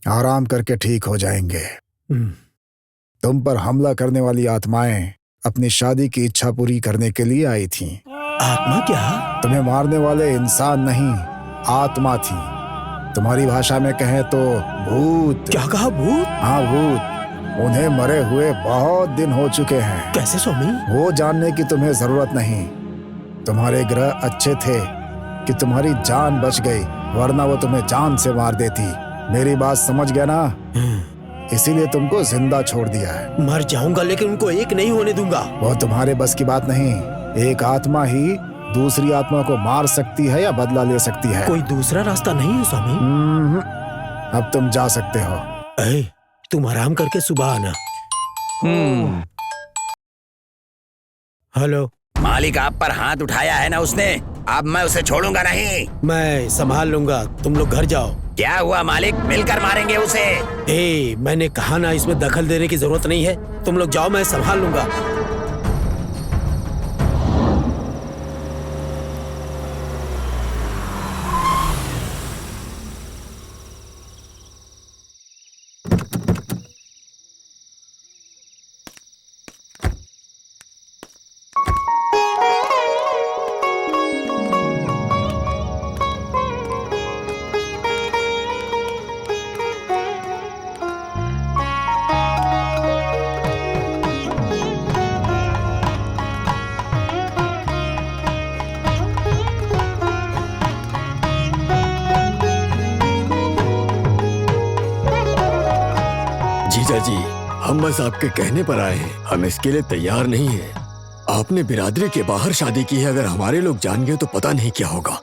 आराम करके ठीक हो जाएंगे। तुम पर हमला करने वाली आत्माएं अपनी शादी की इच्छा पूरी करने के लिए आई थीं। आत्मा क्या? तुम्हें मारने वाले इंसान नहीं, आत्मा थी। तुम्हारी भाषा में कहें तो भूत। क्या कहा? भूत? हाँ भूत। उन्हें मरे हुए बहुत दिन हो चुके हैं। कैसे स्वामी? वो जानने की तुम्हें जरूरत नहीं। तुम्हारे ग्रह अच्छे थे कि तुम्हारी जान बच गई, वरना वो तुम्हें जान से मार देती। मेरी बात समझ गया ना? इसीलिए तुमको जिंदा छोड़ दिया है। मर जाऊंगा लेकिन उनको एक नहीं होने दूंगा। वो तुम्हारे बस की बात नहीं। एक आत्मा ही दूसरी आत्मा को मार सकती है या बदला ले सकती है। कोई दूसरा रास्ता नहीं है स्वामी? अब तुम जा सकते हो। तुम आराम करके सुबह आना। हेलो मालिक, आप पर हाथ उठाया है ना उसने, अब मैं उसे छोड़ूंगा नहीं। मैं संभाल लूंगा, तुम लोग घर जाओ। क्या हुआ मालिक, मिलकर मारेंगे उसे। मैंने कहा ना, इसमें दखल देने की जरूरत नहीं है, तुम लोग जाओ, मैं संभाल लूंगा। जीजा जी, हम बस आपके कहने पर आए हैं, हम इसके लिए तैयार नहीं हैं। आपने बिरादरी के बाहर शादी की है, अगर हमारे लोग जान गए तो पता नहीं क्या होगा।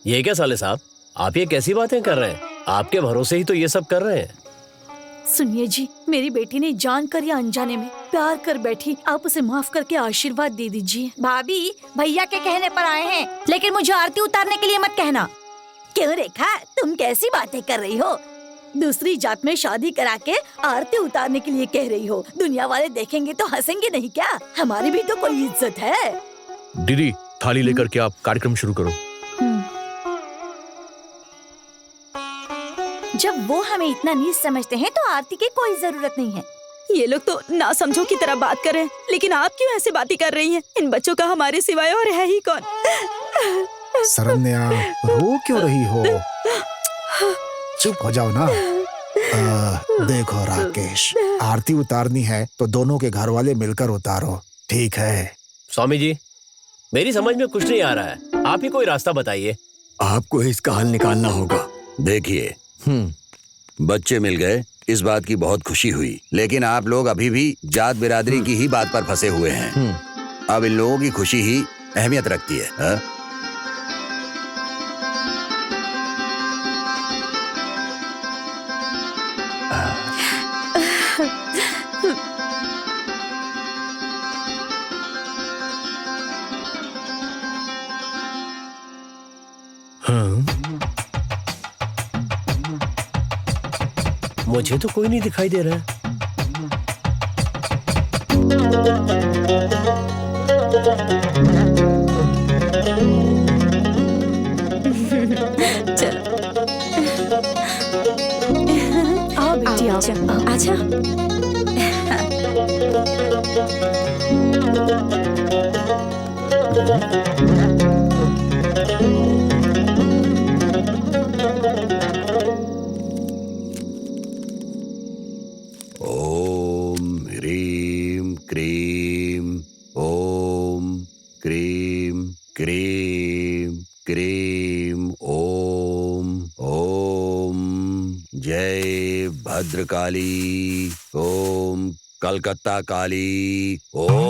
ये क्या साले साहब, आप ये कैसी बातें कर रहे हैं? आपके भरोसे ही तो ये सब कर रहे हैं। सुनिए जी, मेरी बेटी ने जानकर या अनजाने में प्यार कर बैठी, आप उसे माफ करके आशीर्वाद दे दीजिए। भाभी, भैया के कहने पर आए हैं, लेकिन मुझे आरती उतारने के लिए मत कहना। क्यों रेखा, तुम कैसी बातें कर रही हो? दूसरी जात में शादी करा के आरती उतारने के लिए कह रही हो? दुनिया वाले देखेंगे तो हंसेंगे नहीं क्या? हमारी भी तो कोई इज्जत है। दीदी, थाली लेकर के आप कार्यक्रम शुरू करो। जब वो हमें इतना नीच समझते हैं तो आरती की कोई जरूरत नहीं है। ये लोग तो ना समझो की तरह बात कर रहे हैं, लेकिन आप क्यों ऐसे बातें कर रही हैं? इन बच्चों का हमारे सिवाय और है ही कौन? सरन्या, रो क्यों रही हो? चुप हो जाओ ना। देखो राकेश, आरती उतारनी है तो दोनों के घर वाले मिलकर उतारो, ठीक है? स्वामी जी, मेरी समझ में कुछ नहीं आ रहा है, आप ही कोई रास्ता बताइए। आपको इसका हल निकालना होगा। देखिए, बच्चे मिल गए, इस बात की बहुत खुशी हुई, लेकिन आप लोग अभी भी जात बिरादरी की ही बात पर फंसे हुए हैं। अब इन लोगों की खुशी ही अहमियत रखती है, हा? मुझे तो कोई नहीं दिखाई दे रहा है। चलो आओ बेटी, आओ। अच्छा, ओम ह्रीम क्रीम, ओम cream cream cream, Om Om जय भद्रकाली, ओम कलकत्ता काली, ओम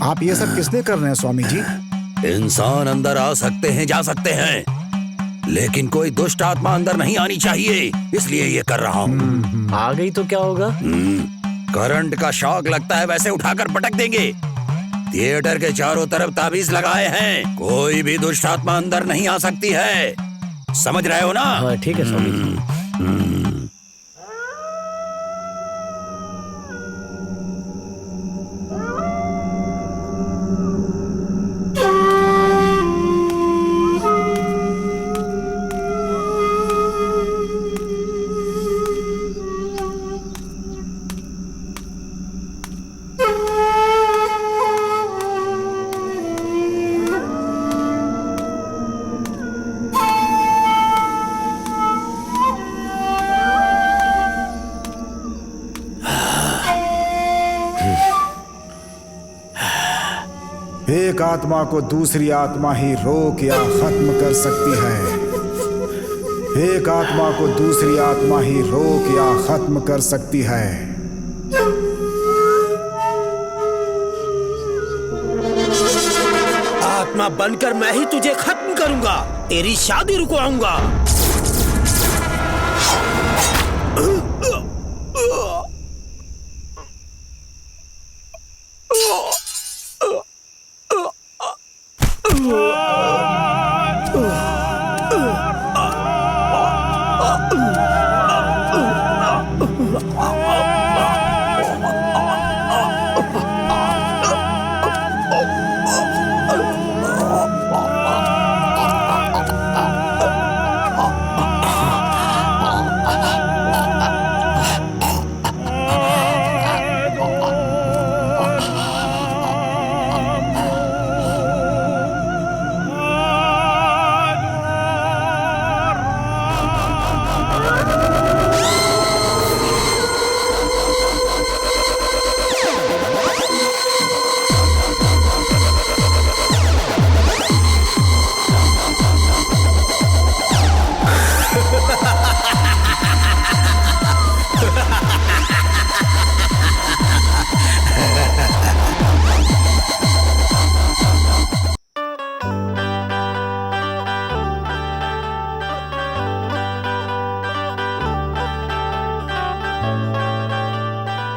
आप ये सब किसने कर रहे हैं स्वामी जी? इंसान अंदर आ सकते हैं, जा सकते हैं, लेकिन कोई दुष्ट आत्मा अंदर नहीं आनी चाहिए, इसलिए ये कर रहा हूँ। आ गई तो क्या होगा? करंट का शॉक लगता है वैसे उठाकर पटक देंगे। थिएटर के चारों तरफ ताबीज लगाए हैं, कोई भी दुष्ट आत्मा अंदर नहीं आ सकती है, समझ रहे हो ना? हाँ ठीक है स्वामी जी। एक आत्मा को दूसरी आत्मा ही रोक या खत्म कर सकती है, एक आत्मा को दूसरी आत्मा ही रोक या खत्म कर सकती है। आत्मा बनकर मैं ही तुझे खत्म करूंगा, तेरी शादी रुकवाऊंगा।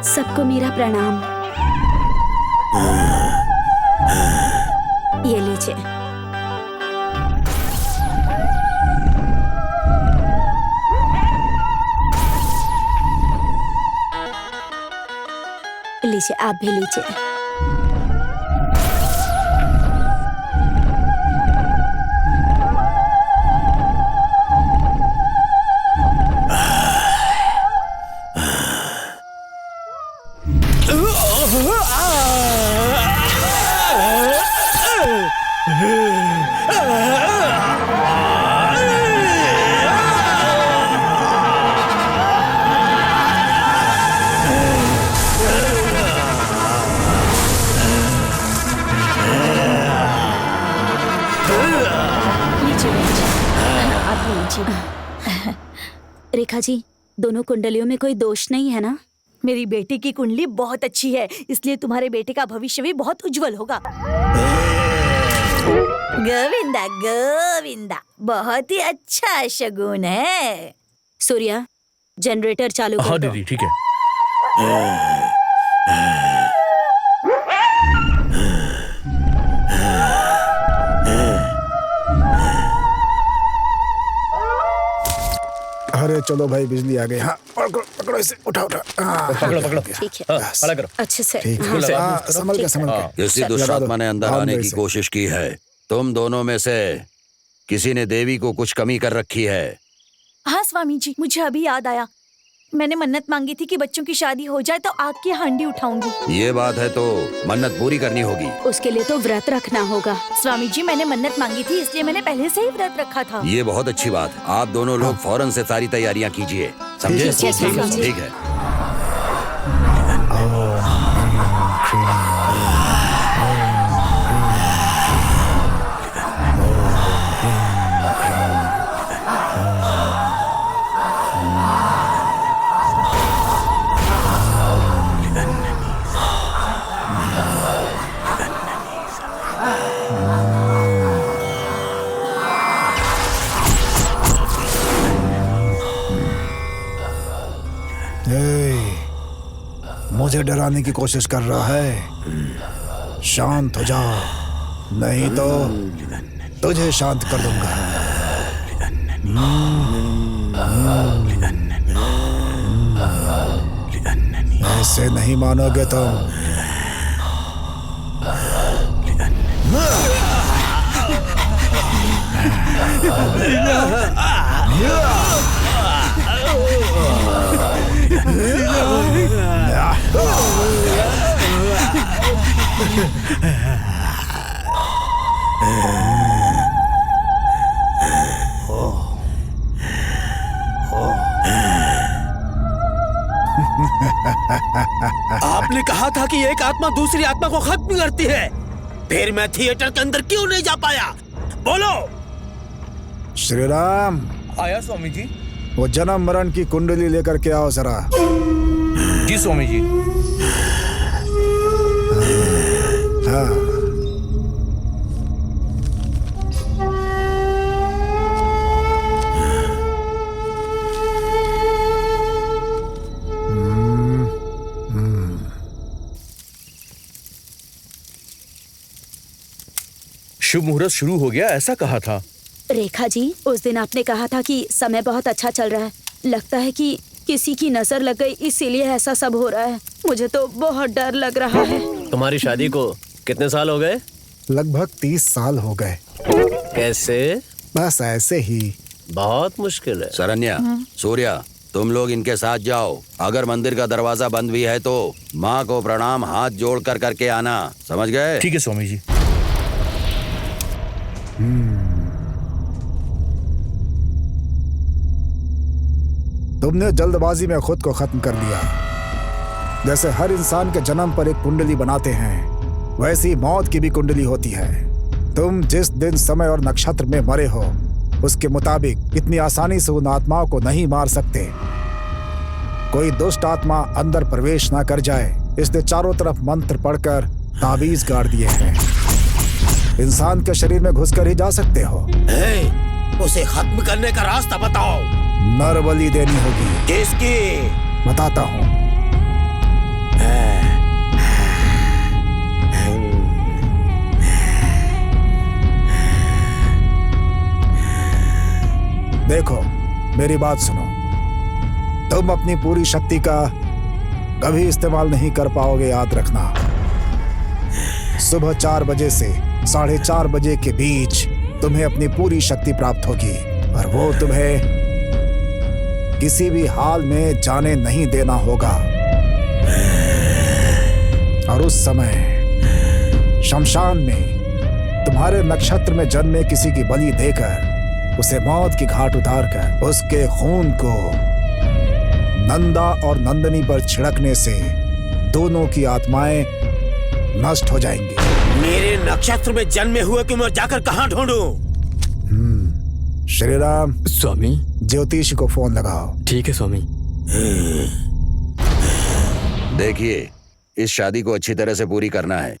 सबको मेरा प्रणाम। ये लीजिए। लीजिए, आप भी लीजिए। रेखा जी, दोनों कुंडलियों में कोई दोष नहीं है ना? मेरी बेटी की कुंडली बहुत अच्छी है, इसलिए तुम्हारे बेटे का भविष्य भी बहुत उज्जवल होगा। गोविंदा गोविंदा, बहुत ही अच्छा शगुन है। सूर्या, जनरेटर चालू कर दो। दीदी ठीक है। अरे चलो भाई, बिजली आ गई। हाँ, पकड़ो पकड़ो इसे, उठाओ उठाओ। पकड़ो। ठीक है, खड़ा करो। अच्छे से। ठीक है, संभल के संभल के। किसी दुष्टात्मा ने अंदर हाँ, आने मेरे की से। कोशिश की है। तुम दोनों में से किसी ने देवी को कुछ कमी कर रखी है। हाँ स्वामी जी, मुझे अभी याद आया। मैंने मन्नत मांगी थी कि बच्चों की शादी हो जाए तो आग की हांडी उठाऊंगी। ये बात है तो मन्नत पूरी करनी होगी। उसके लिए तो व्रत रखना होगा। स्वामी जी, मैंने मन्नत मांगी थी, इसलिए मैंने पहले से ही व्रत रखा था। ये बहुत अच्छी बात है। आप दोनों लोग फौरन से सारी तैयारियां कीजिए, समझे? ठीक है। मुझे डराने की कोशिश कर रहा है। शांत हो जाओ, नहीं तो तुझे शांत कर दूंगा। ऐसे नहीं मानोगे तुम। आपने कहा था कि एक आत्मा दूसरी आत्मा को खत्म करती है, फिर मैं थिएटर के अंदर क्यों नहीं जा पाया? बोलो। श्री राम, आया स्वामी जी। वो जन्म मरण की कुंडली लेकर के आओ जरा। जी स्वामी जी। हाँ। शुभ मुहूर्त शुरू हो गया, ऐसा कहा था। रेखा जी, उस दिन आपने कहा था कि समय बहुत अच्छा चल रहा है। लगता है कि किसी की नजर लग गई, इसीलिए ऐसा सब हो रहा है। मुझे तो बहुत डर लग रहा है। तुम्हारी शादी को कितने साल हो गए? लगभग 30 साल हो गए। कैसे? बस ऐसे ही। बहुत मुश्किल है। शरण्या, सूर्या, तुम लोग इनके साथ जाओ। अगर मंदिर का दरवाजा बंद भी है तो माँ को प्रणाम हाथ जोड़ कर करके आना, समझ गए? ठीक है स्वामी जी। तुमने जल्दबाजी में खुद को खत्म कर लिया। जैसे हर इंसान के जन्म पर एक कुंडली बनाते हैं, वैसी मौत की भी कुंडली होती है। तुम जिस दिन, समय और नक्षत्र में मरे हो, उसके मुताबिक इतनी आसानी से उन आत्माओं को नहीं मार सकते। कोई दुष्ट आत्मा अंदर प्रवेश ना कर जाए, इसलिए चारों तरफ मंत्र पढ़कर ताबीज गाड़ दिए हैं। इंसान के शरीर में घुसकर ही जा सकते हो। उसे खत्म करने का रास्ता बताओ। नर बलि देनी होगी। किसकी? बताता हूँ। देखो, मेरी बात सुनो। तुम अपनी पूरी शक्ति का कभी इस्तेमाल नहीं कर पाओगे, याद रखना। सुबह 4 बजे से 4:30 बजे के बीच तुम्हें अपनी पूरी शक्ति प्राप्त होगी, और वो तुम्हें किसी भी हाल में जाने नहीं देना होगा। और उस समय शमशान में तुम्हारे नक्षत्र में जन्मे किसी की बलि देकर, उसे मौत की घाट उतारकर, उसके खून को नंदा और नंदनी पर छिड़कने से दोनों की आत्माएं नष्ट हो जाएंगी। मेरे नक्षत्र में जन्मे हुए को मैं जाकर कहाँ ढूंढूं? श्री राम। स्वामी। ज्योतिष को फोन लगाओ। ठीक है स्वामी। देखिए, इस शादी को अच्छी तरह से पूरी करना है।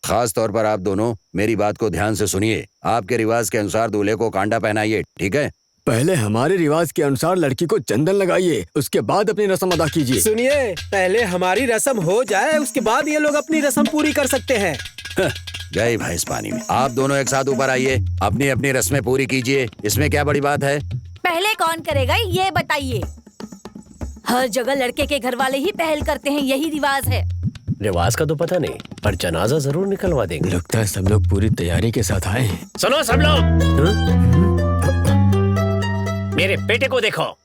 खास तौर पर आप दोनों मेरी बात को ध्यान से सुनिए। आपके रिवाज के अनुसार दूल्हे को कांडा पहनाइए, ठीक है? पहले हमारे रिवाज के अनुसार लड़की को चंदन लगाइए, उसके बाद अपनी रस्म अदा कीजिए। सुनिए, पहले हमारी रस्म हो जाए, उसके बाद ये लोग अपनी रस्म पूरी कर सकते हैं। गए भैंस पानी में। आप दोनों एक साथ ऊपर आइए, अपनी अपनी रस्में पूरी कीजिए। इसमें क्या बड़ी बात है? पहले कौन करेगा ये बताइए। हर जगह लड़के के घर वाले ही पहल करते हैं, यही रिवाज है। रिवाज का तो पता नहीं, पर जनाजा जरूर निकलवा देंगे। लगता है सब लोग पूरी तैयारी के साथ आए हैं। सुनो सब लोग, मेरे बेटे को देखो।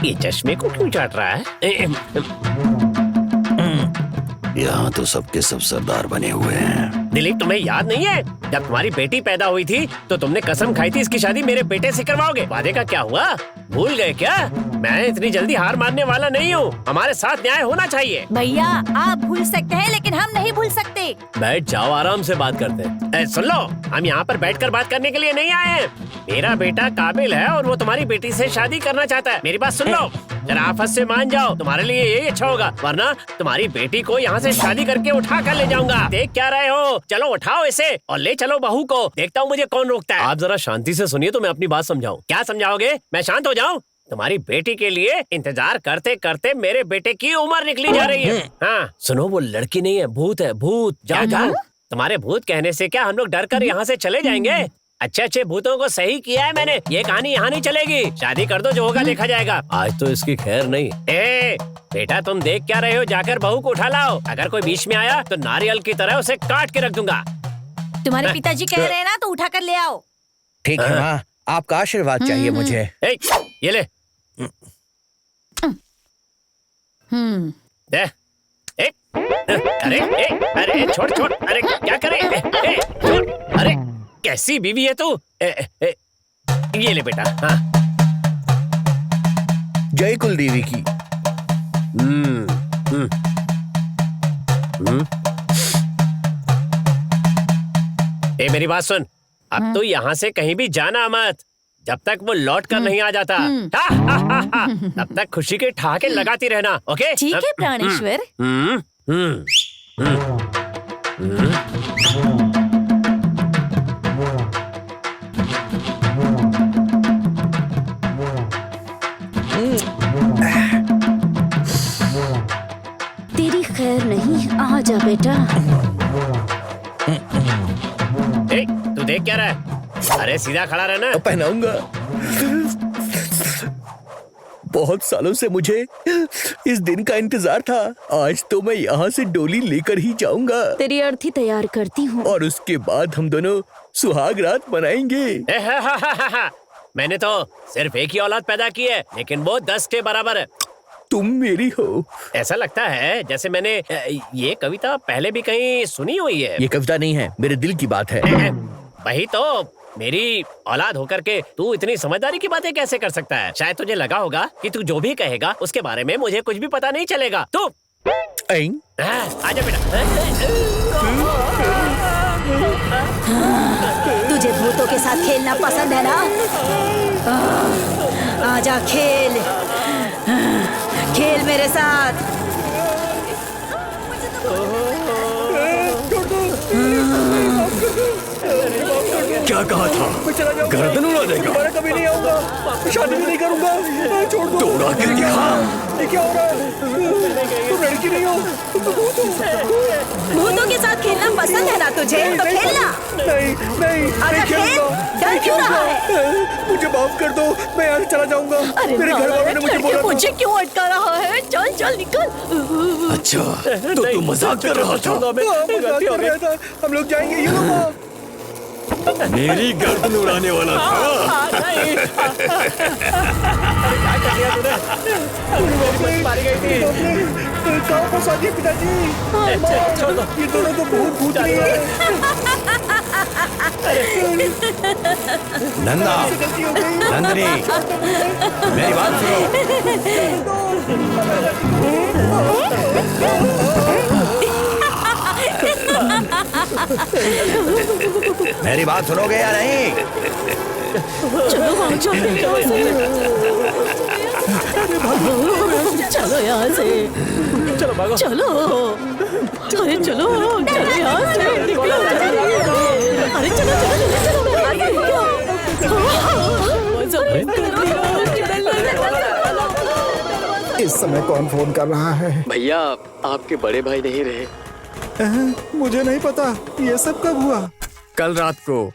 ये चश्मे को क्यों चाट रहा है? यहाँ तो सबके सब सरदार बने हुए हैं। दिलीप, तुम्हें याद नहीं है जब तुम्हारी बेटी पैदा हुई थी तो तुमने कसम खाई थी इसकी शादी मेरे बेटे से करवाओगे। वादे का क्या हुआ? भूल गए क्या? मैं इतनी जल्दी हार मानने वाला नहीं हूँ। हमारे साथ न्याय होना चाहिए। भैया, आप भूल सकते हैं लेकिन हम नहीं भूल सकते। बैठ जाओ, आराम से बात करते हैं। सुन लो, हम यहाँ पर बैठकर बात करने के लिए नहीं आए हैं। मेरा बेटा काबिल है और वो तुम्हारी बेटी से शादी करना चाहता है। मेरी बात सुन लो, जरा आफत से मान जाओ, तुम्हारे लिए यही अच्छा होगा, वरना तुम्हारी बेटी को यहाँ से शादी करके उठा कर ले जाऊंगा। देख क्या रहे हो? चलो उठाओ इसे और ले चलो बहू को। देखता हूँ मुझे कौन रोकता है। आप जरा शांति से सुनिए तो मैं अपनी बात समझाऊं। क्या समझाओगे? मैं शांत हो जाऊं? तुम्हारी बेटी के लिए इंतजार करते करते मेरे बेटे की उम्र निकली जा रही है। हाँ सुनो, वो लड़की नहीं है, भूत है, भूत। जाओ जाओ। तुम्हारे भूत कहने से क्या हम लोग डर कर यहाँ से चले जाएंगे? अच्छे अच्छे भूतों को सही किया है मैंने। ये कहानी यहाँ नहीं चलेगी। शादी कर दो, जो होगा देखा जाएगा। आज तो इसकी खैर नहीं। बेटा, तुम देख क्या रहे हो? जाकर बहू को उठा लाओ। अगर कोई बीच में आया तो नारियल की तरह उसे काट के रख दूंगा। तुम्हारे पिताजी कह रहे हैं ना, तो उठा कर ले आओ। ठीक है माँ, आपका आशीर्वाद चाहिए मुझे। ये ले। दे। अरे अरे छोड़ छोड़। अरे क्या करे? छोड़। अरे कैसी बीवी है तू? ये ले बेटा। हाँ। जय कुलदेवी की। ए मेरी बात सुन, अब तो यहाँ से कहीं भी जाना मत जब तक वो लौट कर नहीं आ जाता। तब तक खुशी के ठहाके लगाती रहना, ओके? ठीक है प्राणेश्वर। तेरी खैर नहीं, आ जा बेटा। ए, तू देख क्या रहा है? अरे सीधा खड़ा रहना। पहनाऊंगा। बहुत सालों से मुझे इस दिन का इंतजार था। आज तो मैं यहाँ से डोली लेकर ही जाऊंगा तेरी अर्थी तैयार करती हूँ। और उसके बाद हम दोनों सुहाग रात मनाएंगे। मैंने तो सिर्फ एक ही औलाद पैदा की है, लेकिन वो 10 के बराबर है। तुम मेरी हो। ऐसा लगता है जैसे मैंने ये कविता पहले भी कहीं सुनी हुई है। ये कविता नहीं है, मेरे दिल की बात है। वही तो, मेरी औलाद होकर के तू इतनी समझदारी की बातें कैसे कर सकता है? शायद तुझे लगा होगा कि तू जो भी कहेगा उसके बारे में मुझे कुछ भी पता नहीं चलेगा। तू आजा बेटा। तुझे भूतों के साथ खेलना पसंद है ना? आजा खेल, खेल मेरे साथ। क्या कहा था? गर्दन उड़ा देगा। मैं कभी नहीं आऊंगा, शादी भी नहीं करूंगा। छोड़ दो। तो उड़ा के दिखा। ये क्या हो रहा है? तुम लड़की नहीं हो, तुम तो भूत हो। भूतों के साथ खेलना पसंद है ना तुझे? तो खेलना। नहीं आजा खेल, डर क्यों रहा है? मुझे माफ कर दो, मैं यहाँ से चला जाऊंगा। मेरे घर वालों ने मुझे बोला मुझे क्यों अटका रहा है? चल चल निकल। अच्छा, तो तू मजाक कर रहा था? हम लोग जाएंगे। ये लो, मेरी गर्दन उड़ाने वाला था। मारी गई थी। कहाँ फंसा दिए पिताजी? ये दोनों तो भूत भूत नहीं है। नंदा, नंदनी, मेरी बात सुनो। मेरी बात सुनोगे या नहीं? चलो यहाँ से, चलो भागो। चलो, अरे चलो, चलो यहाँ से, निकलो। अरे चलो इस समय कौन फोन कर रहा है? भैया, आपके बड़े भाई नहीं रहे? मुझे नहीं पता, ये सब कब हुआ? कल रात को।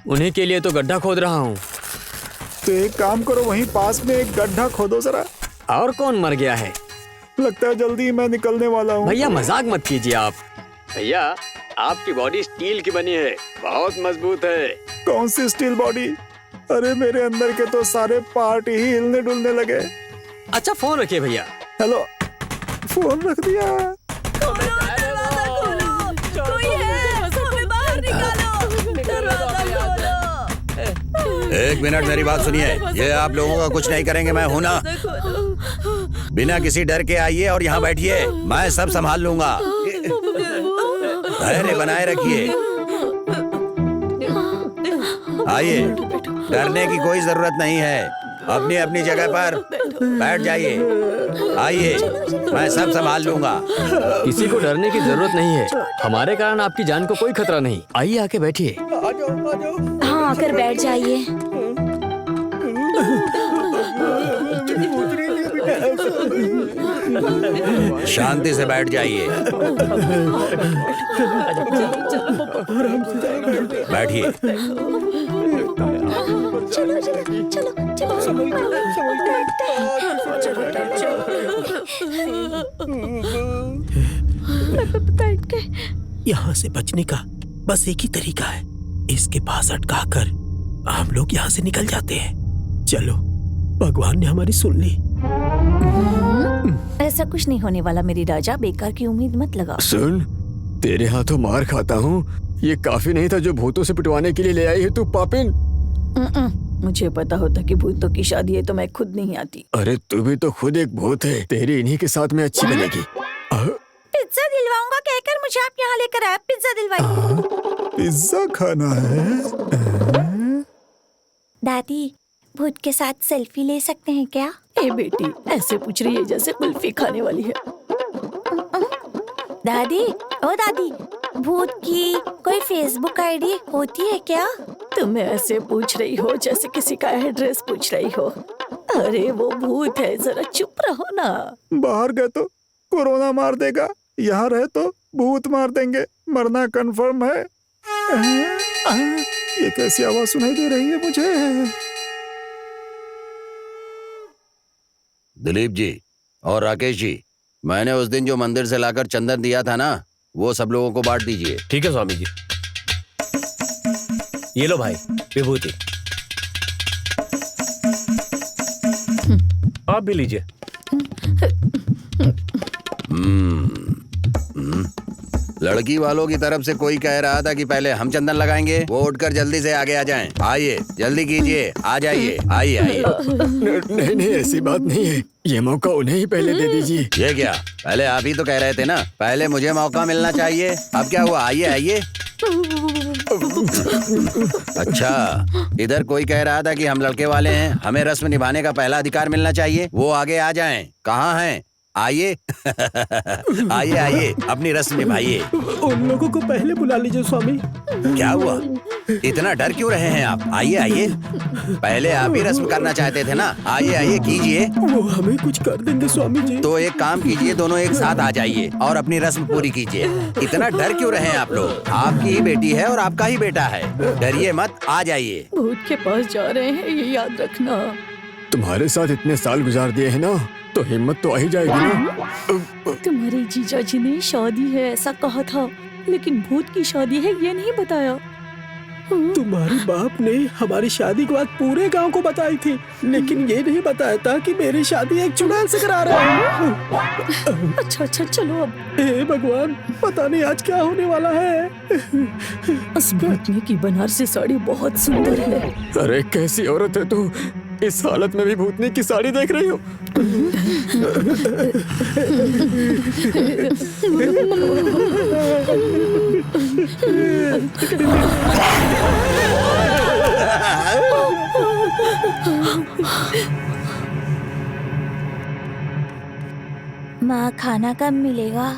उन्हीं के लिए तो गड्ढा खोद रहा हूँ। तो एक काम करो, वहीं पास में एक गड्ढा खोदो जरा। और कौन मर गया है? लगता है जल्दी मैं निकलने वाला हूँ। भैया मजाक मत कीजिए आप। भैया, आपकी बॉडी स्टील की बनी है, बहुत मजबूत है। कौन सी स्टील बॉडी? अरे मेरे अंदर के तो सारे पार्ट ही हिलने डुलने लगे। अच्छा फोन रखिए भैया। हेलो, फोन रख दिया। एक मिनट, मेरी बात सुनिए। ये आप लोगों का कुछ नहीं करेंगे, मैं हूं ना। बिना किसी डर के आइए और यहाँ बैठिए, मैं सब संभाल लूंगा। धैर्य बनाए रखिए। आइए, डरने की कोई जरूरत नहीं है। अपनी अपनी जगह पर बैठ जाइए। आइए, मैं सब संभाल लूंगा। किसी को डरने की जरूरत नहीं है। हमारे कारण आपकी जान को कोई खतरा नहीं। आइए, आके बैठिए। हाँ, आकर बैठ जाइए। शांति से बैठ जाइए। बैठिए। यहाँ से बचने का बस एक ही तरीका है, इसके पास अटका कर हम लोग यहाँ से निकल जाते हैं। चलो, भगवान ने हमारी सुन ली। ऐसा कुछ नहीं होने वाला मेरी राजा, बेकार की उम्मीद मत लगा। सुन, तेरे हाथों मार खाता हूँ, ये काफी नहीं था जो भूतों से पिटवाने के लिए ले आई है तू पापिन। मुझे पता होता कि भूतों की शादी है तो मैं खुद नहीं आती। अरे तू भी तो खुद एक भूत है, तेरी इन्हीं के साथ में अच्छी बनेगी। पिज्जा दिलवाऊंगा कहकर मुझे आप यहाँ लेकर आए। पिज्जा दिलवाइए। पिज्जा खाना है? दादी, भूत के साथ सेल्फी ले सकते हैं क्या? ए बेटी, ऐसे पूछ रही है जैसे कुल्फी खाने वाली है। दादी, ओ दादी, भूत की कोई फेसबुक आईडी होती है क्या? तुम ऐसे पूछ रही हो जैसे किसी का एड्रेस पूछ रही हो। अरे वो भूत है, जरा चुप रहो ना। बाहर गए तो कोरोना मार देगा, यहाँ रहे तो भूत मार देंगे। मरना कंफर्म है। ये कैसी आवाज सुनाई दे रही है मुझे? दिलीप जी और राकेश जी, मैंने उस दिन जो मंदिर से लाकर चंदन दिया था ना, वो सब लोगों को बांट दीजिए। ठीक है स्वामी जी। ये लो भाई विभूति, आप भी लीजिए। लड़की वालों की तरफ से कोई कह रहा था कि पहले हम चंदन लगाएंगे, वो उठकर जल्दी से आगे आ जाएं। आइए, जल्दी कीजिए, आ जाइए, आइए आइए। नहीं नहीं, ऐसी बात नहीं है। ये मौका उन्हें ही पहले दे दीजिए। ये क्या, पहले आप ही तो कह रहे थे ना पहले मुझे मौका मिलना चाहिए। अब क्या हुआ? आइए आइए। अच्छा, इधर कोई कह रहा था कि हम लड़के वाले हैं, हमें रस्म निभाने का पहला अधिकार मिलना चाहिए। वो आगे आ जाएं। कहाँ हैं? आइए। आइए आइए, अपनी रस्म निभाइए। उन लोगों को पहले बुला लीजिए स्वामी। क्या हुआ? इतना डर क्यों रहे हैं आप? आइए आइए, पहले आप ही रस्म करना चाहते थे ना। आइए आइए, कीजिए। वो हमें कुछ कर देंगे स्वामी जी। तो एक काम कीजिए, दोनों एक साथ आ जाइए और अपनी रस्म पूरी कीजिए। इतना डर क्यों रहे हैं आप लोग? आपकी ही बेटी है और आपका ही बेटा है, डरिए मत, आ जाइए। भूत के पास जा रहे हैं, ये याद रखना। तुम्हारे साथ इतने साल गुजार दिए हैं ना, तो हिम्मत तो आ ही जाएगी ना। तुम्हारे जीजा जी ने शादी है ऐसा कहा था, लेकिन भूत की शादी है ये नहीं बताया। तुम्हारे बाप ने हमारी शादी के बाद पूरे गांव को बताई थी, लेकिन ये नहीं बताया था कि मेरी शादी एक चुड़ैल से करा रहे हैं। अच्छा चलो अब। हे भगवान, पता नहीं आज क्या होने वाला है। उस भूतनी की बनारसी साड़ी बहुत सुंदर है। अरे कैसी औरत है तू, इस हालत में भी भूतनी की साड़ी देख रही हो? माँ, खाना कब मिलेगा?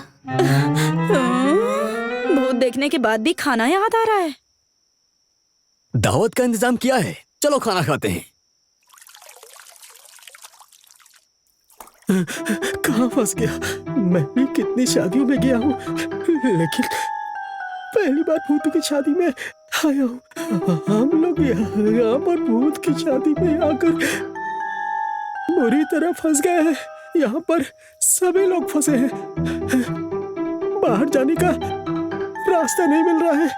भूत देखने के बाद भी खाना याद आ रहा है। दावत का इंतजाम किया है, चलो खाना खाते हैं। कहाँ फंस गया? मैं भी कितनी शादियों में गया हूँ, लेकिन पहली बार भूत की शादी में आया हूँ। हम लोग यहाँ पर भूत की शादी में आकर बुरी तरह फंस गए हैं। यहाँ पर सभी लोग फंसे हैं, बाहर जाने का रास्ता नहीं मिल रहा है।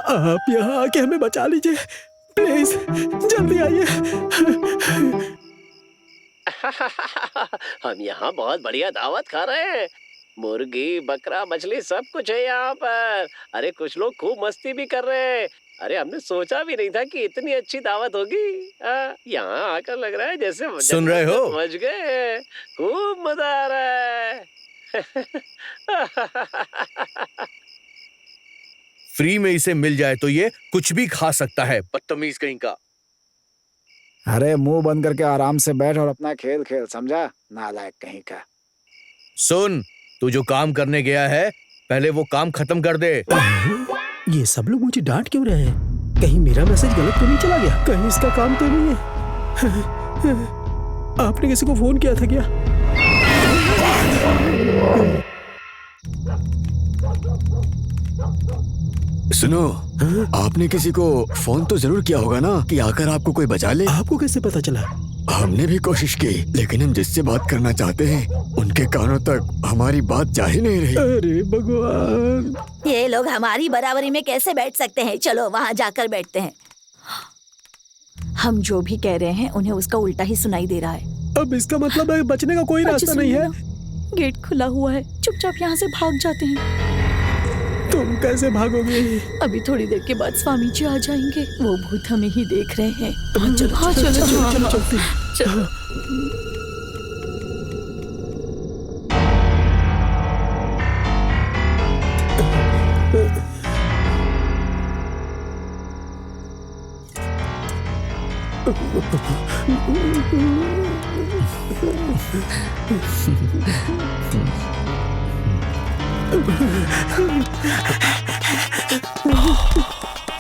आप यहाँ आके हमें बचा लीजिए प्लीज, जल्दी आइए। हम यहाँ बहुत बढ़िया दावत खा रहे हैं, मुर्गी बकरा मछली सब कुछ है यहाँ पर। अरे कुछ लोग खूब मस्ती भी कर रहे हैं। अरे हमने सोचा भी नहीं था कि इतनी अच्छी दावत होगी। यहाँ आकर लग रहा है जैसे सुन रहे हो? समझ गए, खूब मजा आ रहा है। फ्री में इसे मिल जाए तो ये कुछ भी खा सकता है, बदतमीज कहीं का। अरे मुंह बंद करके आराम से बैठ और अपना खेल खेल, समझा? नालायक कहीं का। सुन, तू जो काम करने गया है पहले वो काम खत्म कर दे। ये सब लोग मुझे डांट क्यों रहे हैं? कहीं मेरा मैसेज गलत तो नहीं चला गया? कहीं इसका काम तो नहीं है? आपने किसी को फोन किया था क्या? सुनो, आपने किसी को फोन तो जरूर किया होगा ना कि आकर आपको कोई बचा ले। आपको कैसे पता चला? हमने भी कोशिश की, लेकिन हम जिससे बात करना चाहते हैं उनके कानों तक हमारी बात जा ही नहीं रही। अरे भगवान, ये लोग हमारी बराबरी में कैसे बैठ सकते हैं? चलो वहाँ जाकर बैठते हैं। हम जो भी कह रहे हैं उन्हें उसका उल्टा ही सुनाई दे रहा है। अब इसका मतलब है बचने का कोई रास्ता नहीं है। गेट खुला हुआ है, चुपचाप यहाँ से भाग जाते हैं। तुम कैसे भागोगे? अभी थोड़ी देर के बाद स्वामी जी आ जाएंगे, वो भूत हमें ही देख रहे हैं। चलो।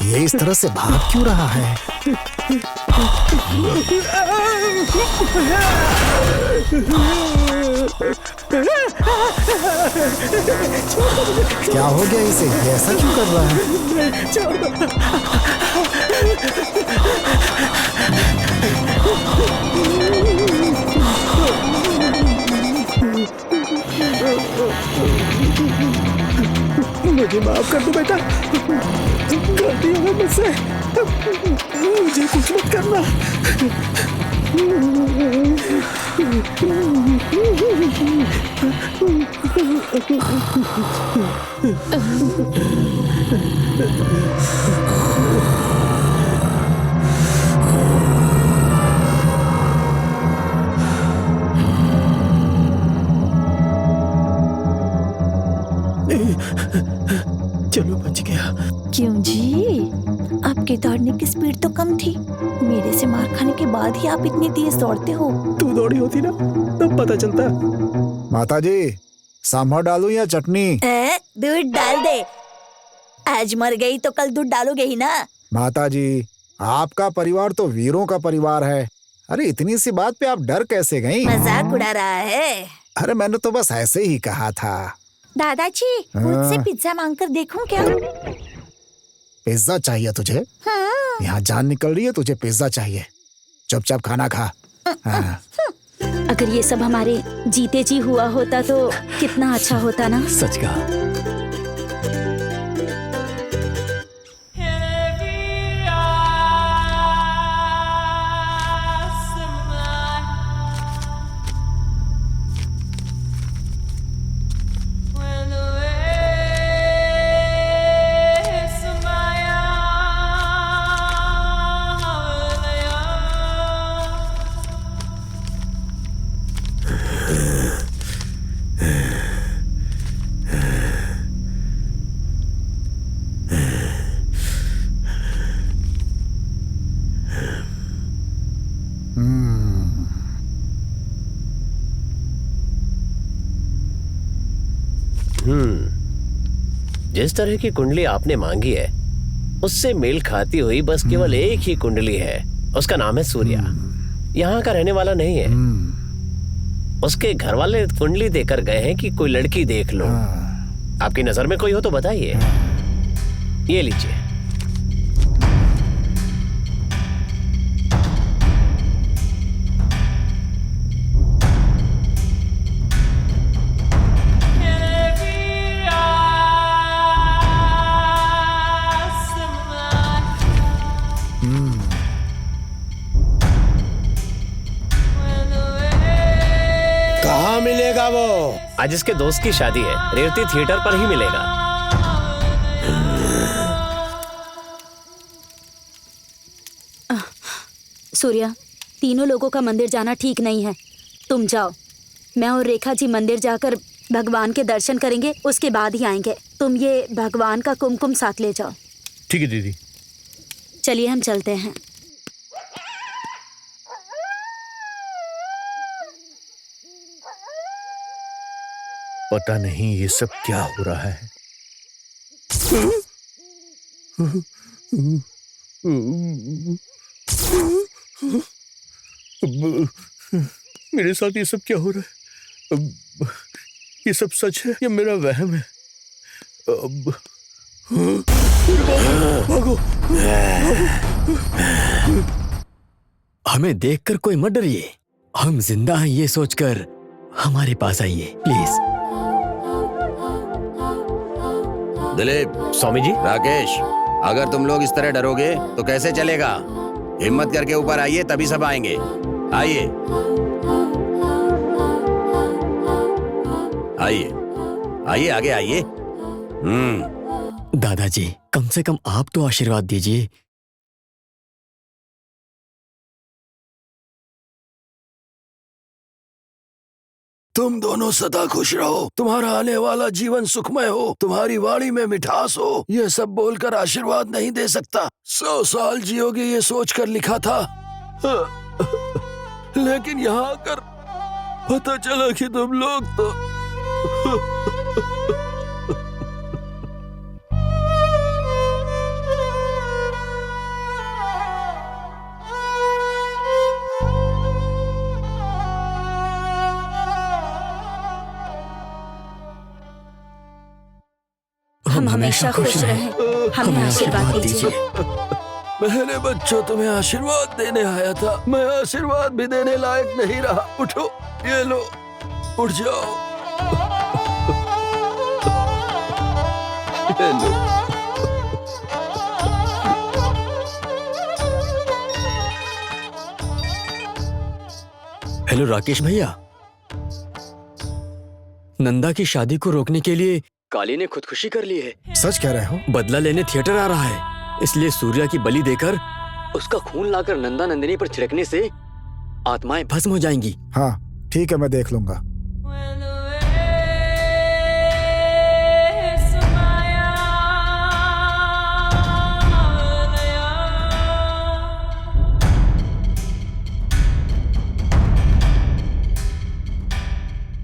ये इस तरह से भाग क्यों रहा है? क्या हो गया इसे? ये ऐसा क्यों कर रहा है? मुझे माफ कर दो बेटा, गलती हो गई मुझसे, मुझे कुछ मत करना। चलो बच गया। क्यों जी, आपके दौड़ने की स्पीड तो कम थी। मेरे से मार खाने के बाद ही आप इतनी तेज दौड़ते हो। तू दौड़ी होती ना तब पता चलता। माता जी, सांभर डालूं या चटनी? दूध डाल दे। आज मर गई तो कल दूध डालोगे ही ना। माता जी, आपका परिवार तो वीरों का परिवार है। अरे इतनी सी बात पे आप डर कैसे गईं? मजाक उड़ा रहा है। अरे मैंने तो बस ऐसे ही कहा था। दादाजी, मुझसे पिज्जा मांगकर देखूं क्या? पिज्जा चाहिए तुझे? हाँ। यहाँ जान निकल रही है, तुझे पिज्जा चाहिए। चुपचाप खाना खा। हाँ। अगर ये सब हमारे जीते जी हुआ होता तो कितना अच्छा होता ना। सच कहा। जिस तरह की कुंडली आपने मांगी है उससे मेल खाती हुई बस केवल एक ही कुंडली है। उसका नाम है सूर्या। यहाँ का रहने वाला नहीं है। उसके घर वाले कुंडली देकर गए हैं कि कोई लड़की देख लो। आपकी नजर में कोई हो तो बताइए। ये लीजिए। कहाँ मिलेगा वो? आज इसके दोस्त की शादी है, रेवती थिएटर पर ही मिलेगा। सूर्या, तीनों लोगों का मंदिर जाना ठीक नहीं है। तुम जाओ, मैं और रेखा जी मंदिर जाकर भगवान के दर्शन करेंगे, उसके बाद ही आएंगे। तुम ये भगवान का कुमकुम साथ ले जाओ। ठीक है दीदी। चलिए हम चलते हैं। पता नहीं ये सब क्या हो रहा है। मेरे साथ ये सब क्या हो रहा है? ये सब सच है या मेरा वहम है? भागो। हमें देखकर कोई मत डरिए। हम जिंदा हैं ये सोचकर हमारे पास आइए प्लीज। दिलीप, स्वामी जी। राकेश, अगर तुम लोग इस तरह डरोगे तो कैसे चलेगा? हिम्मत करके ऊपर आइए, तभी सब आएंगे। आइए आइए आइए, आगे आइए। दादाजी, कम से कम आप तो आशीर्वाद दीजिए। तुम दोनों सदा खुश रहो, तुम्हारा आने वाला जीवन सुखमय हो, तुम्हारी वाणी में मिठास हो। ये सब बोलकर आशीर्वाद नहीं दे सकता। 100 साल जियोगे ये सोचकर लिखा था, लेकिन यहाँ आकर पता चला कि तुम लोग तो हम हमेशा खुश रहें। हमें आशीर्वाद दीजिए। मेरे बच्चों, तुम्हें आशीर्वाद देने आया था। मैं आशीर्वाद भी देने लायक नहीं रहा। उठो, ये लो, उठ जाओ। ये लो। हेलो राकेश भैया, नंदा की शादी को रोकने के लिए काली ने खुदकुशी कर ली है। सच कह रहे हो? बदला लेने थिएटर आ रहा है, इसलिए सूर्या की बलि देकर उसका खून लाकर नंदा नंदिनी पर छिड़कने से आत्माएं भस्म हो जाएंगी। हाँ ठीक है, मैं देख लूंगा।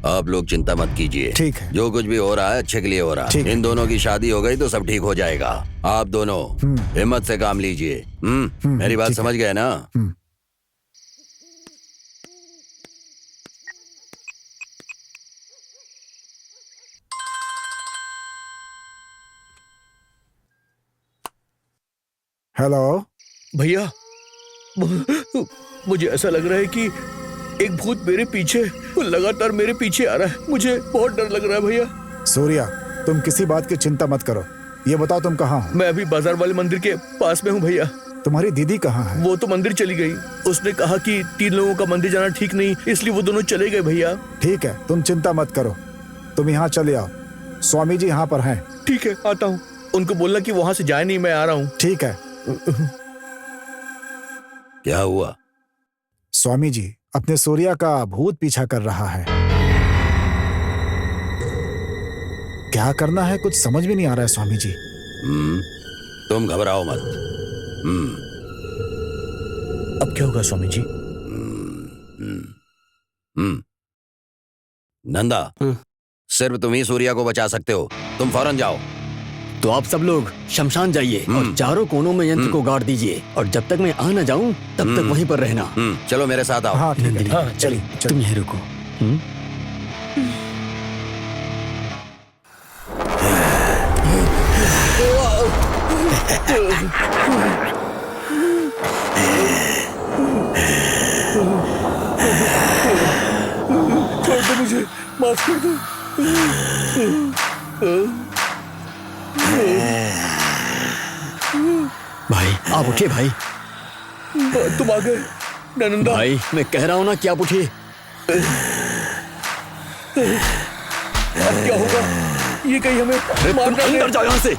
आप लोग चिंता मत कीजिए। ठीक है। जो कुछ भी हो रहा है अच्छे के लिए हो रहा है। इन दोनों की शादी हो गई तो सब ठीक हो जाएगा। आप दोनों हिम्मत से काम लीजिए। मेरी बात समझ गए ना? हेलो भैया, मुझे ऐसा लग रहा है कि एक भूत मेरे पीछे, लगातार मेरे पीछे आ रहा है। मुझे बहुत डर लग रहा है भैया। सूर्या, तुम किसी बात की चिंता मत करो। ये बताओ तुम कहाँ हो? मैं अभी बाजार वाले मंदिर के पास में हूँ भैया। तुम्हारी दीदी कहाँ है? वो तो मंदिर चली गई। उसने कहा कि 3 लोगों का मंदिर जाना ठीक नहीं, इसलिए वो दोनों चले गए भैया। ठीक है, तुम चिंता मत करो। तुम यहाँ चले आओ, स्वामी जी यहाँ पर हैं। ठीक है, आता हूँ। उनको बोलना कि वहाँ से जाए नहीं, मैं आ रहा हूँ। ठीक है। क्या हुआ? स्वामी जी, अपने सूर्या का भूत पीछा कर रहा है। क्या करना है कुछ समझ में नहीं आ रहा है स्वामी जी। तुम घबराओ मत। अब क्या होगा स्वामी जी? नंदा, सिर्फ तुम ही सूर्या को बचा सकते हो। तुम फौरन जाओ। तो आप सब लोग शमशान जाइए और चारों कोनों में यंत्र को गाड़ दीजिए, और जब तक मैं आ न जाऊं तब तक वहीं पर रहना। चलो मेरे साथ आओ। हाँ ठीक है। हाँ चलिए। तुम यहीं रुको। छोड़ दो मुझे, माफ कर दो। भाई आप उठिए भाई। तुम आ गए नंदा। भाई मैं कह रहा हूँ ना कि आप उठिए। अब क्या होगा? ये कहीं हमें मार ना दे। अंदर जाओ यहाँ से।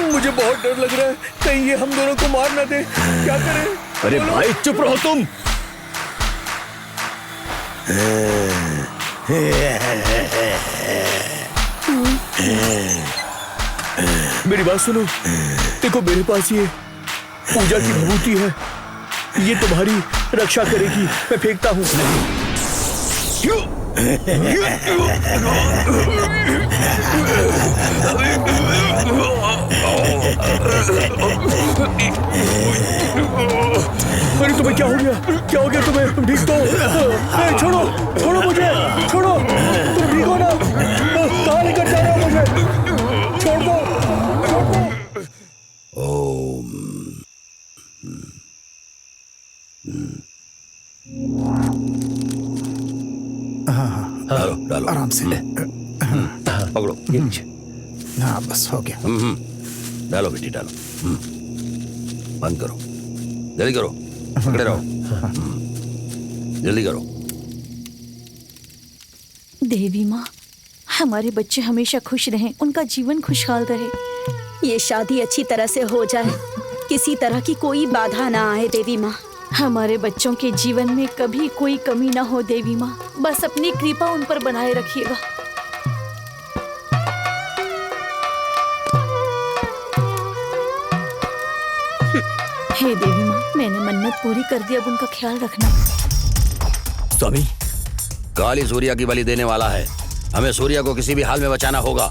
मुझे बहुत डर लग रहा है, कहीं ये हम दोनों को मार ना दे। क्या करें? अरे भाई चुप रहो तुम। मेरी बात सुनो, देखो मेरे पास ये पूजा की विभूति है, ये तुम्हारी रक्षा करेगी। मैं फेंकता हूँ। अरे तुम्हें क्या हो गया? क्या हो गया तुम्हें? तुम ठीक तो? छोड़ो, छोड़ो मुझे, छोड़ो। तुम ठीक हो ना? कहाँ लेकर जा रहे हो मुझे? छोड़ दो, छोड़ दो। ओम। डालो डालो आराम से। पकड़ो। हाँ बस हो गया। डालो बेटी डालो। बंद करो, जल्दी करो, पकड़े रहो। जल्दी करो। देवी माँ, हमारे बच्चे हमेशा खुश रहें, उनका जीवन खुशहाल रहे। ये शादी अच्छी तरह से हो जाए, किसी तरह की कोई बाधा ना आए देवी माँ। हमारे बच्चों के जीवन में कभी कोई कमी ना हो देवी माँ, बस अपनी कृपा उन पर बनाए रखिएगा। हे देवी माँ, मैंने मन्नत पूरी कर दी, अब उनका ख्याल रखना। स्वामी, काली सूर्या की बलि देने वाला है। हमें सूर्या को किसी भी हाल में बचाना होगा।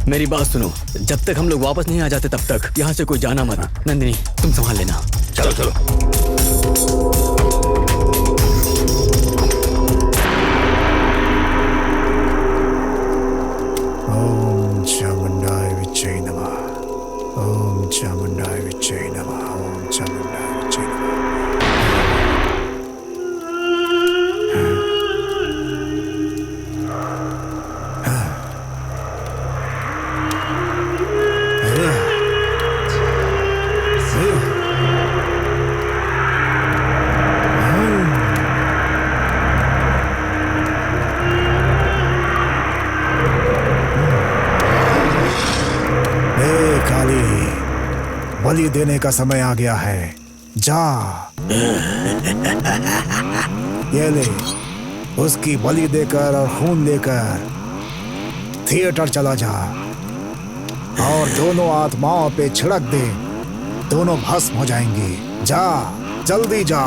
मेरी बात सुनो, जब तक हम लोग वापस नहीं आ जाते तब तक यहाँ से कोई जाना मत। नंदिनी, तुम संभाल लेना। चलो चलो। ओम चामुंडाय विच्चे नमः। ओम चामुंडाय विच्चे नमः। ओम चामुंडाय विच्चे नमः। बलि देने का समय आ गया है, जा। ये ले, उसकी बलि देकर और खून लेकर थिएटर चला जा और दोनों आत्माओं पे छिड़क दे, दोनों भस्म हो जाएंगी। जा, जल्दी जा।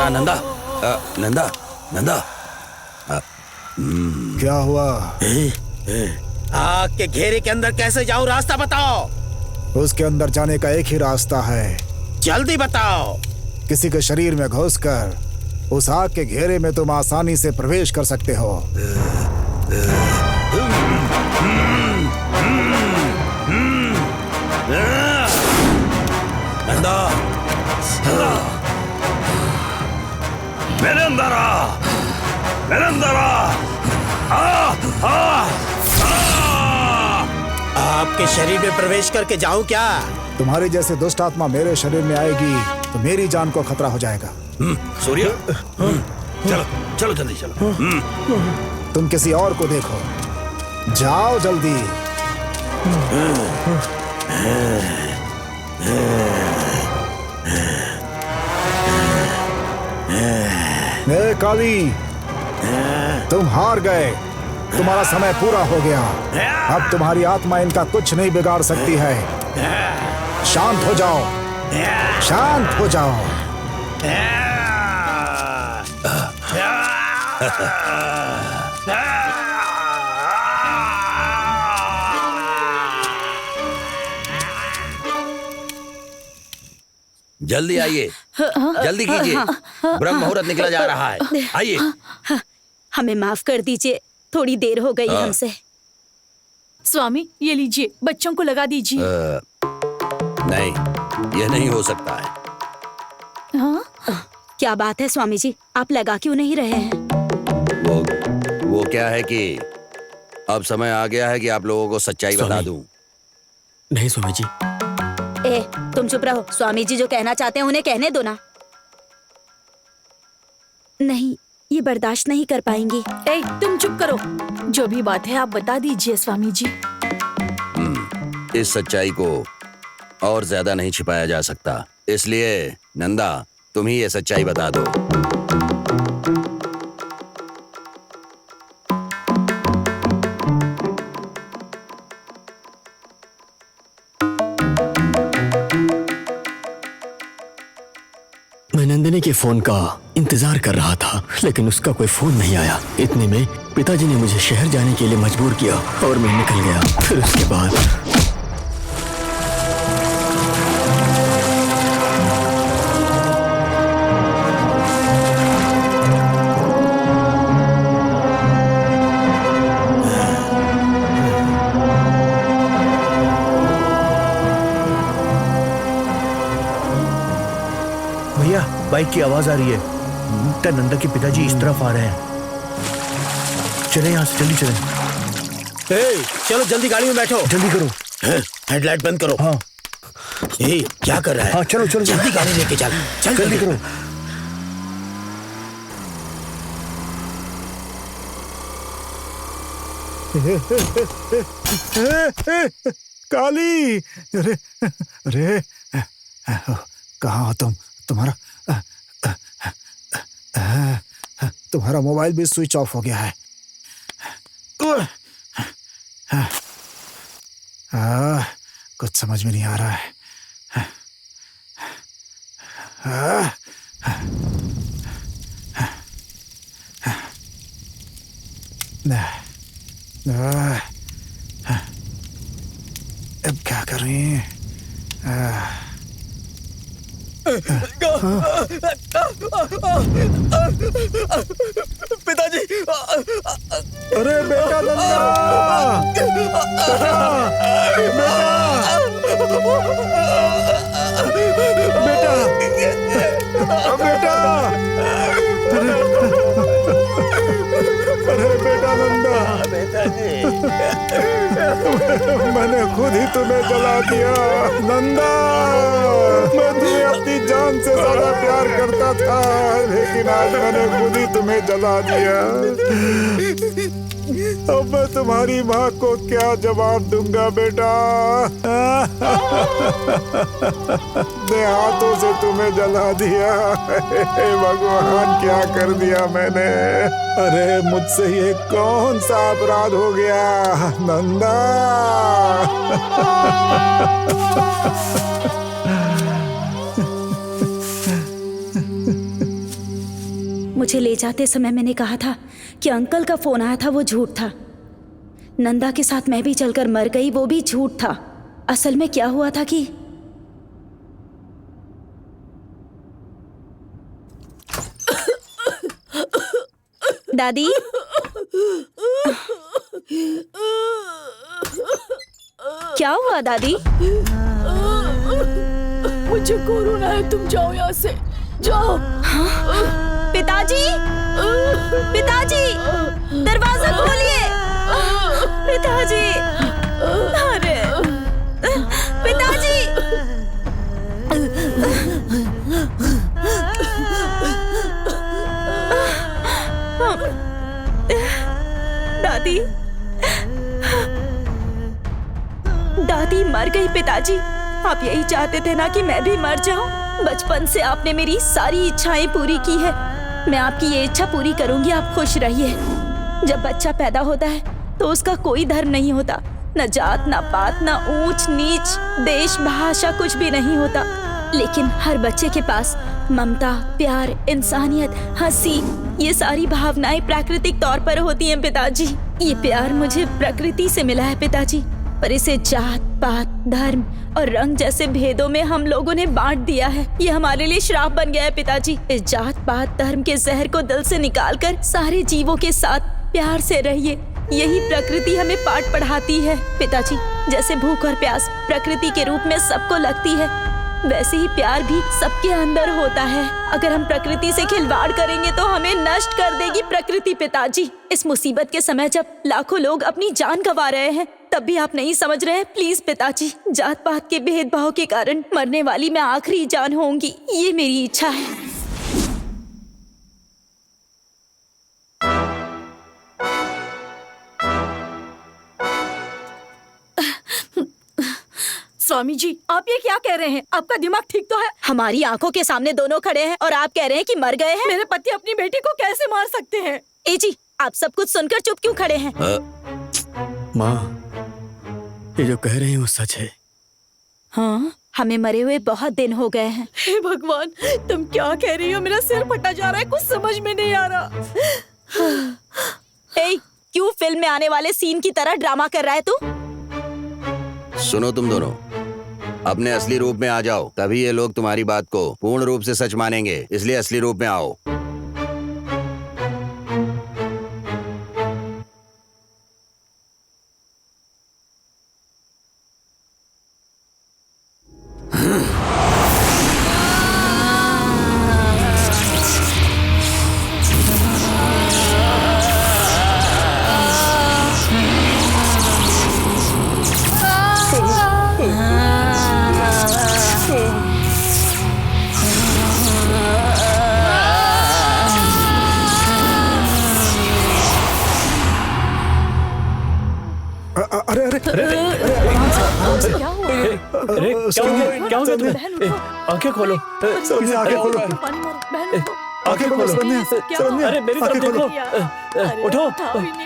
नंदा, नंदा, नंदा। क्या हुआ? आग के घेरे के अंदर कैसे जाऊं, रास्ता बताओ। उसके अंदर जाने का एक ही रास्ता है। जल्दी बताओ। किसी के शरीर में घुसकर उस आग के घेरे में तुम आसानी से प्रवेश कर सकते हो। नंदा, मेरे अंदर आ, मेरे अंदर आ। आपके शरीर में प्रवेश करके जाऊं क्या? तुम्हारी जैसे दुष्ट आत्मा मेरे शरीर में आएगी तो मेरी जान को खतरा हो जाएगा। सूर्या, चलो चलो जल्दी चलो। तुम किसी और को देखो, जाओ जल्दी। ए काली, तुम हार गए, तुम्हारा समय पूरा हो गया। अब तुम्हारी आत्मा इनका कुछ नहीं बिगाड़ सकती है। शांत हो जाओ, शांत हो जाओ। जल्दी आइए, जल्दी कीजिए, ब्रह्म मुहूर्त निकला जा रहा है। आइए। हमें माफ कर दीजिए, थोड़ी देर हो गई हमसे। स्वामी, ये लीजिए, बच्चों को लगा दीजिए। नहीं, यह नहीं हो सकता है। हाँ? क्या बात है स्वामी जी, आप लगा क्यों नहीं रहे हैं? वो क्या है कि अब समय आ गया है कि आप लोगों को सच्चाई बता दूं। नहीं स्वामी जी। ए, तुम चुप रहो। स्वामी जी जो कहना चाहते हैं उन्हें कहने दो ना। नहीं, ये बर्दाश्त नहीं कर पाएंगी। ए, तुम चुप करो। जो भी बात है आप बता दीजिए स्वामी जी। इस सच्चाई को और ज्यादा नहीं छिपाया जा सकता। इसलिए नंदा, तुम ही ये सच्चाई बता दो। मैं नंदिनी के फोन का इंतजार कर रहा था, लेकिन उसका कोई फोन नहीं आया। इतने में पिताजी ने मुझे शहर जाने के लिए मजबूर किया और मैं निकल गया। फिर उसके बाद भैया, बाइक की आवाज आ रही है। लगता है नंदा के पिताजी इस तरफ आ रहे हैं। चले यहाँ से, जल्दी चलें। चलो जल्दी गाड़ी में बैठो। जल्दी करो। हेडलाइट बंद करो। हाँ। क्या कर रहा है? हाँ, चलो चलो जल्दी गाड़ी लेके चल। जल्दी करो। काली, अरे अरे, कहाँ हो तुम? तुम्हारा मोबाइल भी स्विच ऑफ हो गया है। कुछ समझ में नहीं आ रहा है। अब क्या करें? पिताजी! अरे बेटा नंदा! बेटा! अरे बेटा नंदा! मैंने खुद ही तुम्हें जला दिया नंदा। मैं तुम्हें अपनी जान से ज्यादा प्यार करता था, लेकिन आज मैंने खुद ही तुम्हें जला दिया। अब मैं तुम्हारी माँ को क्या जवाब दूंगा बेटा? अपने हाथों से तुम्हें जला दिया। हे भगवान, क्या कर दिया मैंने? अरे मुझसे ये कौन सा अपराध हो गया नंदा? मुझे ले जाते समय मैंने कहा था कि अंकल का फोन आया था, वो झूठ था। नंदा के साथ मैं भी चलकर मर गई, वो भी झूठ था। असल में क्या हुआ था कि दादी, क्या हुआ दादी? मुझे कोरोना है, तुम जाओ यहाँ से, जाओ। पिताजी, पिताजी, दरवाजा खोलिए। पिताजी, अरे पिताजी। दादी, दादी मर गई। पिताजी, आप यही चाहते थे ना कि मैं भी मर जाऊं? बचपन से आपने मेरी सारी इच्छाएं पूरी की है। मैं आपकी ये इच्छा पूरी करूंगी, आप खुश रहिए। जब बच्चा पैदा होता है तो उसका कोई धर्म नहीं होता, न जात, न पात, न ऊंच नीच, देश, भाषा, कुछ भी नहीं होता। लेकिन हर बच्चे के पास ममता, प्यार, इंसानियत, हंसी, ये सारी भावनाएं प्राकृतिक तौर पर होती हैं पिताजी। ये प्यार मुझे प्रकृति से मिला है पिताजी, पर इसे जात, पात, धर्म और रंग जैसे भेदों में हम लोगों ने बांट दिया है। ये हमारे लिए श्राप बन गया है पिताजी। इस जात, पात, धर्म के जहर को दिल से निकालकर सारे जीवों के साथ प्यार से रहिए। यही प्रकृति हमें पाठ पढ़ाती है पिताजी। जैसे भूख और प्यास प्रकृति के रूप में सबको लगती है, वैसे ही प्यार भी सबके अंदर होता है। अगर हम प्रकृति से खिलवाड़ करेंगे तो हमें नष्ट कर देगी प्रकृति पिताजी। इस मुसीबत के समय जब लाखों लोग अपनी जान गंवा रहे हैं, तब भी आप नहीं समझ रहे। प्लीज पिताजी, जात पात के भेदभाव के कारण मरने वाली मैं आखिरी जान होंगी, ये मेरी इच्छा है। स्वामी जी, आप ये क्या कह रहे हैं? आपका दिमाग ठीक तो है? हमारी आंखों के सामने दोनों खड़े हैं और आप कह रहे हैं कि मर गए हैं। मेरे पति अपनी बेटी को कैसे मार सकते हैं? ए जी, आप सब कुछ सुनकर चुप क्यों खड़े हैं? माँ, ये जो कह रहे हैं वो सच है। हाँ, हमें मरे हुए बहुत दिन हो गए हैं। हे भगवान, तुम क्या कह रही हो? मेरा सिर फटा जा रहा है, कुछ समझ में नहीं आ रहा। ए, क्यों फिल्म में आने वाले सीन की तरह ड्रामा कर रहा है तू? सुनो तुम दोनों, अपने असली रूप में आ जाओ, तभी ये लोग तुम्हारी बात को पूर्ण रूप से सच मानेंगे। इसलिए असली रूप में आओ। अरे अरे क्या हुआ? अरे क्या हो गया तुम्हें? आंखें खोलो। सोनिया, आंखें खोलो। आंखें खोलो सोनिया, सोनिया, अरे मेरी तरफ देखो। उठो,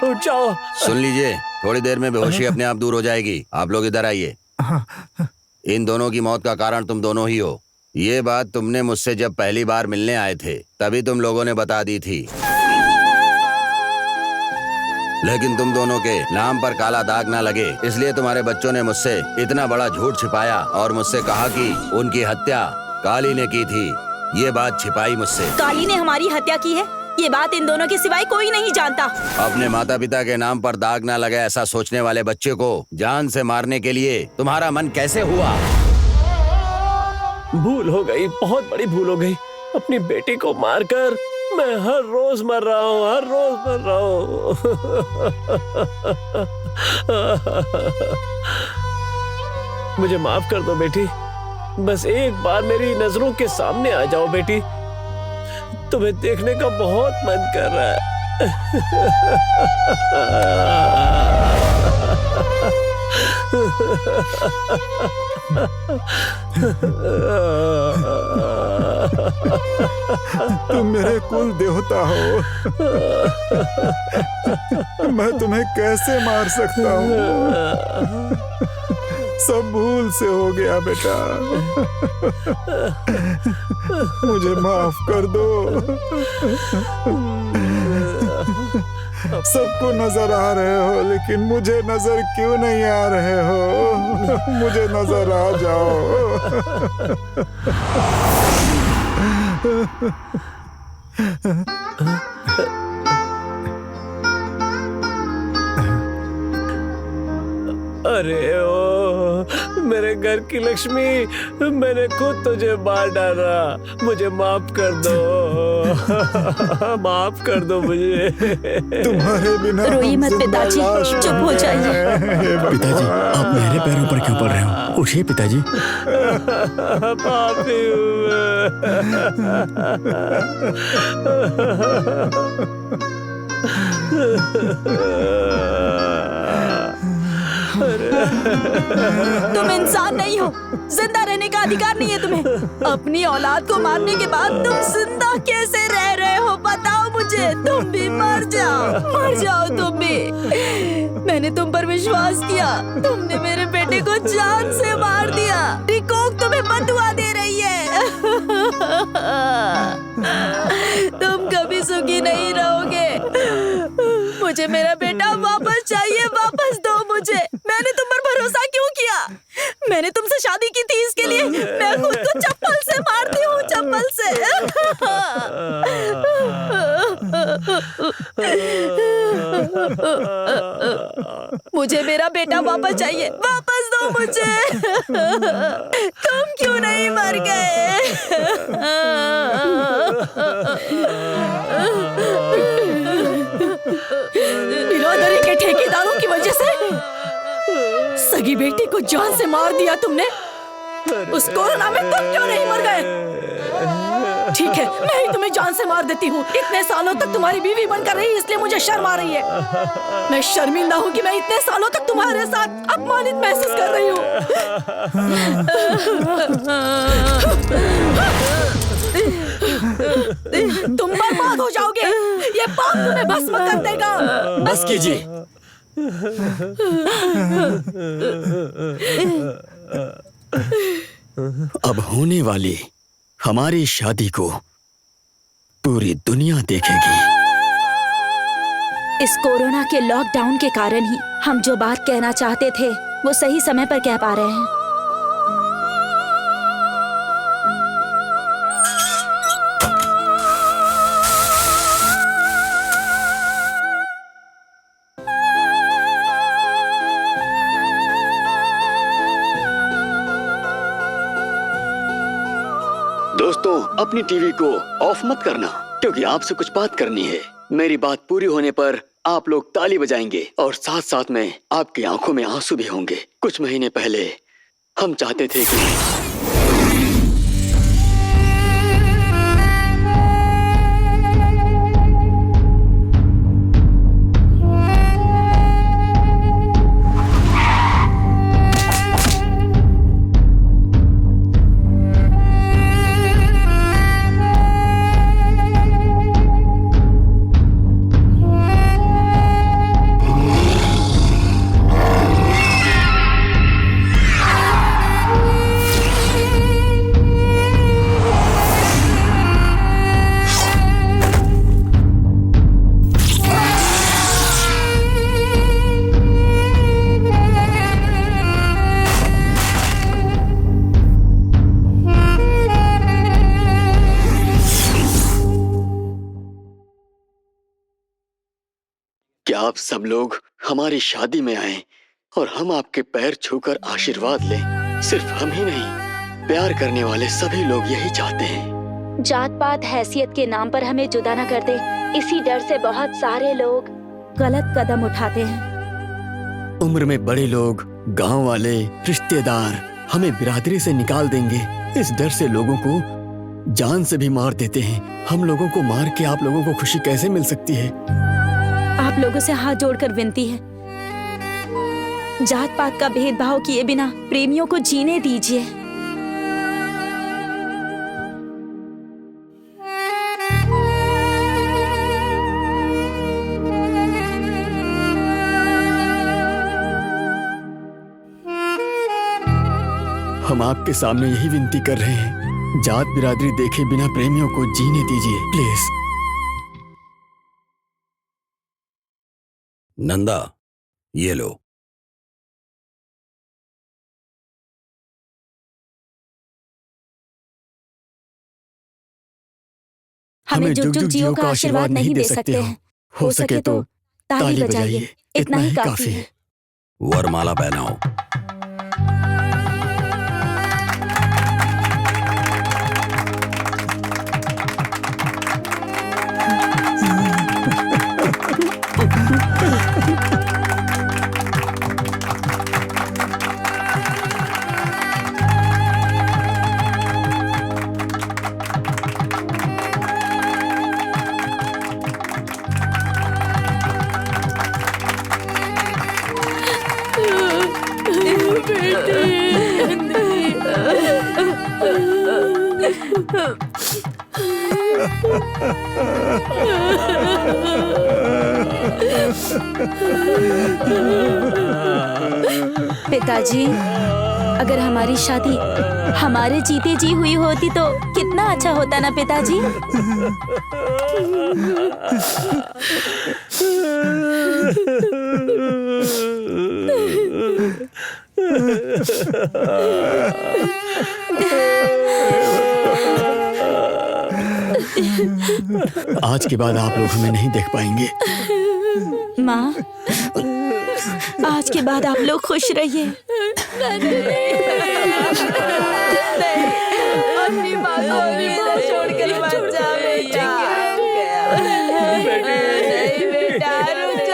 उठ जाओ। सुन लीजिए, थोड़ी देर में बेहोशी अपने आप दूर हो जाएगी। आप लोग इधर आइए। इन दोनों की मौत का कारण तुम दोनों ही हो। ये बात तुमने मुझसे जब पहली बार मिलने आए थे तभी तुम लोगों ने बता दी थी, लेकिन तुम दोनों के नाम पर काला दाग ना लगे इसलिए तुम्हारे बच्चों ने मुझसे इतना बड़ा झूठ छिपाया और मुझसे कहा कि उनकी हत्या काली ने की थी। ये बात छिपाई मुझसे। काली ने हमारी हत्या की है, ये बात इन दोनों के सिवाय कोई नहीं जानता। अपने माता पिता के नाम पर दाग ना लगे ऐसा सोचने वाले बच्चे को जान से मारने के लिए तुम्हारा मन कैसे हुआ? भूल हो गई, बहुत बड़ी भूल हो गई। अपनी बेटी को मारकर मैं हर रोज मर रहा हूँ, हर रोज मर रहा हूँ। मुझे माफ कर दो बेटी, बस एक बार मेरी नजरों के सामने आ जाओ बेटी। तुम्हें देखने का बहुत मन कर रहा है। तुम मेरे कुल देवता हो। मैं तुम्हें कैसे मार सकता हूँ? सब भूल से हो गया बेटा। मुझे माफ कर दो। सबको नजर आ रहे हो लेकिन मुझे नजर क्यों नहीं आ रहे हो? मुझे नजर आ जाओ। अरे ओ मेरे घर की लक्ष्मी, मैंने खुद तुझे मार डाला। मुझे माफ कर दो। माफ कर दो मुझे। तुम्हारे बिना रोइए मत पिताजी, चुप हो जाइए। पिताजी, आप मेरे पैरों पर क्यों पड़ रहे हो? उठिए पिताजी। पापी हूँ तुम इंसान नहीं हो, जिंदा रहने का अधिकार नहीं है तुम्हें। अपनी औलाद को मारने के बाद तुम जिंदा कैसे रह रहे हो बताओ मुझे। तुम भी मर जाओ तुम भी। मैंने तुम पर विश्वास किया, तुमने मेरे बेटे को जान से मार दिया। रिकोक तुम्हें बदुआ दे रही है। तुम कभी सुखी नहीं रहोगे। मुझे मेरा बेटा वापस चाहिए, वापस दो मुझे। मैंने तुम पर भरोसा क्यों किया? मैंने तुमसे शादी की थी इसके लिए। मैं खुद को चप्पल से मारती हूँ, चप्पल से। मुझे मेरा बेटा वापस चाहिए, वापस दो मुझे। तुम क्यों नहीं मर गए? बिरादरी के ठेकेदारों की वजह से सगी बेटी को जान से मार दिया तुमने। उस कोरोना में तुम क्यों नहीं मर गए? ठीक है, मैं ही तुम्हें जान से मार देती हूँ। इतने सालों तक तुम्हारी बीवी बनकर रही, इसलिए मुझे शर्म आ रही है। मैं शर्मिंदा हूँ कि मैं इतने सालों तक तुम्हारे साथ अपमानित महसूस कर रही हूँ। तुम बर्बाद हो जाओगे। ये पाप तुम्हें भस्म कर देगा। बस कीजिए। अब होने वाली हमारी शादी को पूरी दुनिया देखेगी। इस कोरोना के लॉकडाउन के कारण ही हम जो बात कहना चाहते थे वो सही समय पर कह पा रहे हैं। दोस्तों, अपनी टीवी को ऑफ मत करना, क्योंकि आपसे कुछ बात करनी है। मेरी बात पूरी होने पर आप लोग ताली बजाएंगे और साथ साथ में आपकी आंखों में आंसू भी होंगे। कुछ महीने पहले हम चाहते थे कि क्या आप सब लोग हमारी शादी में आए और हम आपके पैर छूकर आशीर्वाद लें। सिर्फ हम ही नहीं, प्यार करने वाले सभी लोग यही चाहते हैं। जात पात हैसियत के नाम पर हमें जुदा न कर दे, इसी डर से बहुत सारे लोग गलत कदम उठाते हैं। उम्र में बड़े लोग, गांव वाले, रिश्तेदार हमें बिरादरी से निकाल देंगे। इस डर से लोगों को जान से भी मार देते हैं। हम लोगों को मार के आप लोगों को खुशी कैसे मिल सकती है? आप लोगों से हाथ जोड़कर विनती है, जात पात का भेदभाव किए बिना प्रेमियों को जीने दीजिए। हम आपके सामने यही विनती कर रहे हैं, जात बिरादरी देखे बिना प्रेमियों को जीने दीजिए, प्लीज। नंदा, ये लो। हमें जुग जुग जियो का आशीर्वाद नहीं दे सकते हैं। हो सके तो ताली बजाइए, इतना ही काफी है। वरमाला पहनाओ। पिताजी, अगर हमारी शादी हमारे जीते जी हुई होती तो कितना अच्छा होता ना पिताजी। आज के बाद आप लोग हमें नहीं देख पाएंगे। माँ, आज के बाद आप लोग खुश रहिए। अपनी माँ को भी छोड़कर मत जा बेटा। नहीं बेटा, रुक